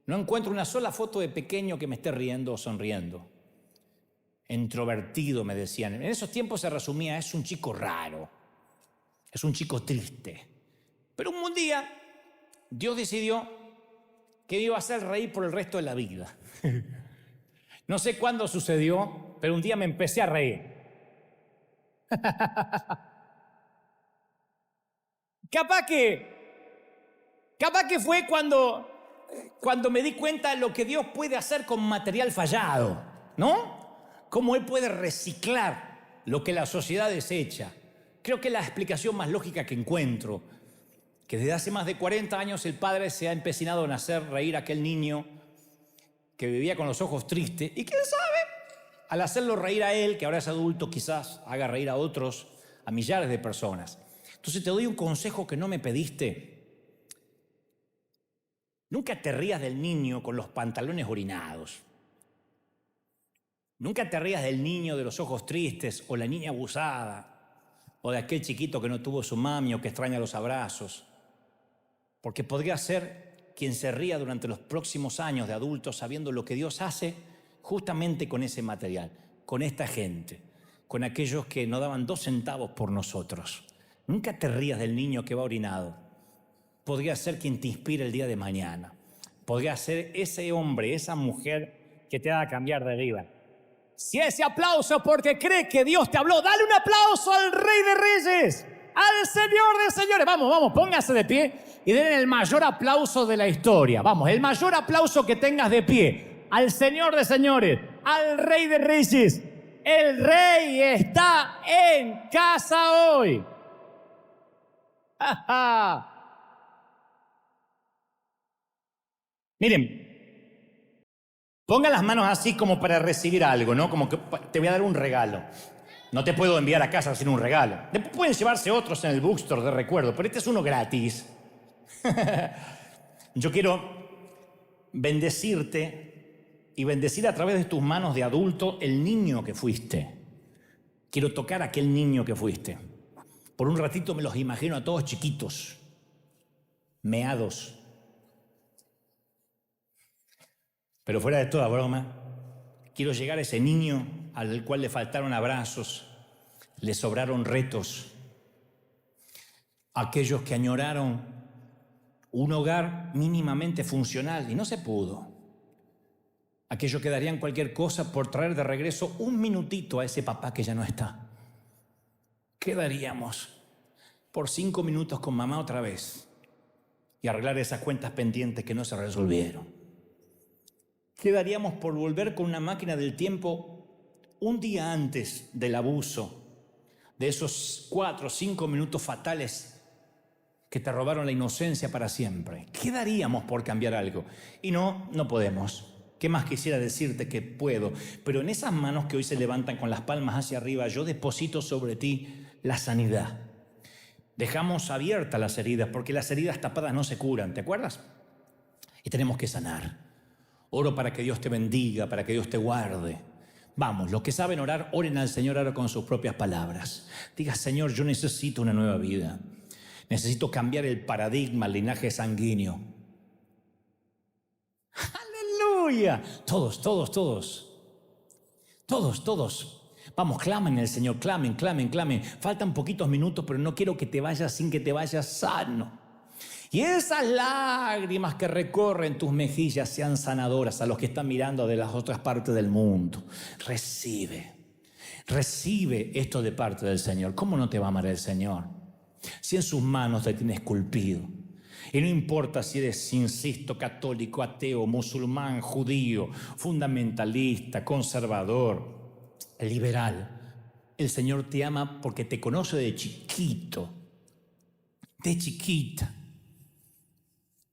No encuentro una sola foto de pequeño que me esté riendo o sonriendo. Introvertido, me decían. En esos tiempos se resumía, es un chico raro, es un chico triste. Pero un buen día, Dios decidió que me iba a hacer reír por el resto de la vida. No sé cuándo sucedió, pero un día me empecé a reír. Capaz que fue cuando me di cuenta de lo que Dios puede hacer con material fallado, ¿no? Cómo Él puede reciclar lo que la sociedad desecha. Creo que es la explicación más lógica que encuentro, que desde hace más de 40 años el Padre se ha empecinado en hacer reír a aquel niño que vivía con los ojos tristes, y quién sabe, al hacerlo reír a él, que ahora es adulto, quizás haga reír a otros, a millares de personas. Entonces te doy un consejo que no me pediste. Nunca te rías del niño con los pantalones orinados. Nunca te rías del niño de los ojos tristes, o la niña abusada, o de aquel chiquito que no tuvo su mami o que extraña los abrazos. Porque podría ser quien se ría durante los próximos años de adultos sabiendo lo que Dios hace justamente con ese material, con esta gente, con aquellos que no daban 2 centavos por nosotros. Nunca te rías del niño que va orinado. Podría ser quien te inspire el día de mañana. Podría ser ese hombre, esa mujer que te haga cambiar de vida. Si ese aplauso porque cree que Dios te habló, dale un aplauso al Rey de Reyes, al Señor de Señores. Vamos, póngase de pie y denle el mayor aplauso de la historia. Vamos, el mayor aplauso que tengas de pie al Señor de Señores, al Rey de Reyes. El Rey está en casa hoy. Miren, pongan las manos así como para recibir algo, ¿no? Como que te voy a dar un regalo. No te puedo enviar a casa sin un regalo. Después pueden llevarse otros en el bookstore de recuerdo, pero este es uno gratis. Yo quiero bendecirte y bendecir a través de tus manos de adulto el niño que fuiste. Quiero tocar a aquel niño que fuiste. Por un ratito me los imagino a todos chiquitos, meados. Pero fuera de toda broma, quiero llegar a ese niño al cual le faltaron abrazos, le sobraron retos. Aquellos que añoraron un hogar mínimamente funcional y no se pudo. Aquellos que darían cualquier cosa por traer de regreso un minutito a ese papá que ya no está. ¿Qué daríamos por 5 minutos con mamá otra vez y arreglar esas cuentas pendientes que no se resolvieron? ¿Qué daríamos por volver con una máquina del tiempo un día antes del abuso, de esos 4 o 5 minutos fatales que te robaron la inocencia para siempre? ¿Qué daríamos por cambiar algo? Y no podemos. ¿Qué más quisiera decirte que puedo? Pero en esas manos que hoy se levantan con las palmas hacia arriba, yo deposito sobre ti la sanidad. Dejamos abiertas las heridas, porque las heridas tapadas no se curan, ¿te acuerdas? Y tenemos que sanar. Oro para que Dios te bendiga, para que Dios te guarde. Vamos, los que saben orar, oren al Señor ahora con sus propias palabras. Diga: Señor, yo necesito una nueva vida. Necesito cambiar el paradigma, el linaje sanguíneo. ¡Aleluya! Todos. Vamos, clamen al Señor, clamen. Faltan poquitos minutos, pero no quiero que te vayas sin que te vayas sano. Y esas lágrimas que recorren tus mejillas sean sanadoras a los que están mirando de las otras partes del mundo. Recibe esto de parte del Señor. ¿Cómo no te va a amar el Señor? Si en sus manos te tiene esculpido. Y no importa si eres, insisto, católico, ateo, musulmán, judío, fundamentalista, conservador, liberal. El Señor te ama porque te conoce de chiquito, de chiquita.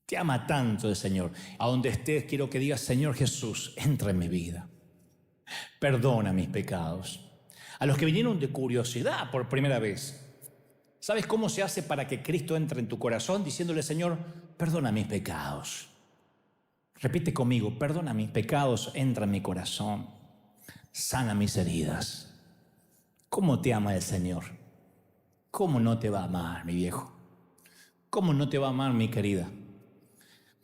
Te ama tanto el Señor. A donde estés, quiero que digas: Señor Jesús, entra en mi vida. Perdona mis pecados. A los que vinieron de curiosidad por primera vez, ¿sabes cómo se hace para que Cristo entre en tu corazón? Diciéndole: Señor, perdona mis pecados. Repite conmigo: perdona mis pecados, entra en mi corazón. Sana mis heridas. ¿Cómo te ama el Señor? ¿Cómo no te va a amar, mi viejo? ¿Cómo no te va a amar, mi querida?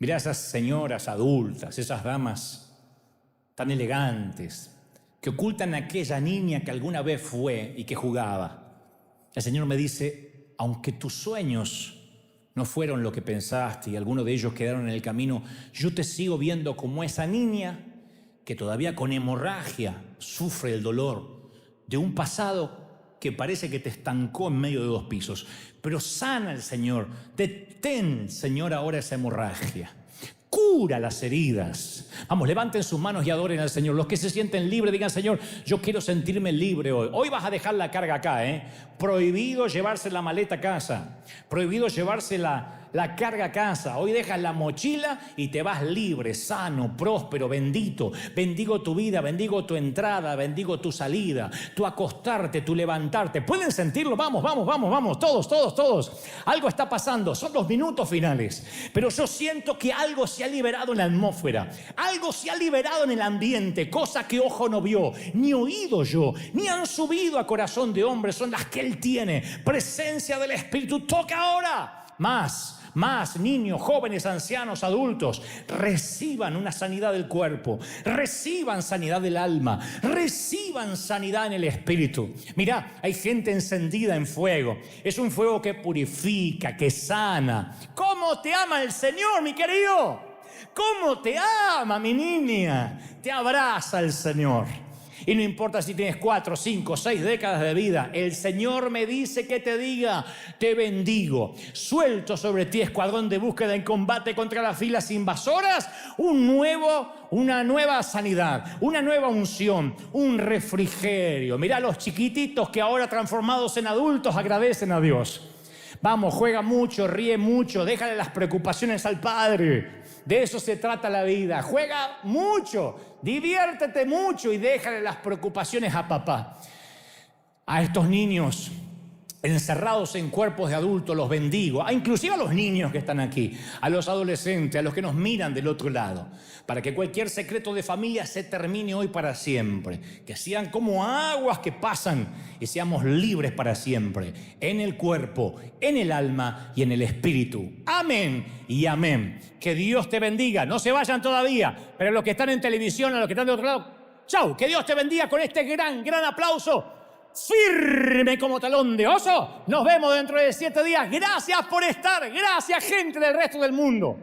Mirá esas señoras adultas, esas damas tan elegantes que ocultan a aquella niña que alguna vez fue y que jugaba. El Señor me dice: aunque tus sueños no fueron lo que pensaste y algunos de ellos quedaron en el camino, yo te sigo viendo como esa niña que todavía con hemorragia sufre el dolor de un pasado que parece que te estancó en medio de 2 pisos. Pero sana el Señor. Detén, Señor, ahora esa hemorragia. Cura las heridas. Vamos, levanten sus manos y adoren al Señor. Los que se sienten libres, digan: Señor, yo quiero sentirme libre hoy. Hoy vas a dejar la carga acá, Prohibido llevarse la maleta a casa. Prohibido llevarse la carga a casa. Hoy dejas la mochila y te vas libre, sano, próspero, bendito. Bendigo tu vida, bendigo tu entrada, bendigo tu salida, tu acostarte, tu levantarte. ¿Pueden sentirlo? Vamos, vamos, vamos, vamos. Todos. Algo está pasando. Son los minutos finales. Pero yo siento que algo se ha liberado en la atmósfera. Algo se ha liberado en el ambiente. Cosa que ojo no vio, ni oído yo, ni han subido a corazón de hombre. Son las que Él tiene. Presencia del Espíritu. Toca ahora. Más niños, jóvenes, ancianos, adultos, reciban una sanidad del cuerpo, reciban sanidad del alma, reciban sanidad en el espíritu. Mirá, hay gente encendida en fuego. Es un fuego que purifica, que sana. ¿Cómo te ama el Señor, mi querido? ¿Cómo te ama, mi niña? Te abraza el Señor. Y no importa si tienes 4, 5, 6 décadas de vida, el Señor me dice que te diga: te bendigo. Suelto sobre ti, escuadrón de búsqueda en combate contra las filas invasoras, una nueva sanidad, una nueva unción, un refrigerio. Mirá, los chiquititos que ahora transformados en adultos agradecen a Dios. Vamos, juega mucho, ríe mucho, déjale las preocupaciones al Padre. De eso se trata la vida. Juega mucho, diviértete mucho y déjale las preocupaciones a papá. A estos niños encerrados en cuerpos de adultos los bendigo, inclusive a los niños que están aquí, a los adolescentes, a los que nos miran del otro lado, para que cualquier secreto de familia se termine hoy para siempre, que sean como aguas que pasan y seamos libres para siempre, en el cuerpo, en el alma y en el espíritu. Amén y amén. Que Dios te bendiga. No se vayan todavía, pero los que están en televisión, a los que están de otro lado, chau, que Dios te bendiga con este gran aplauso. Firme como talón de oso. Nos vemos dentro de 7 días. Gracias por estar. Gracias, gente del resto del mundo.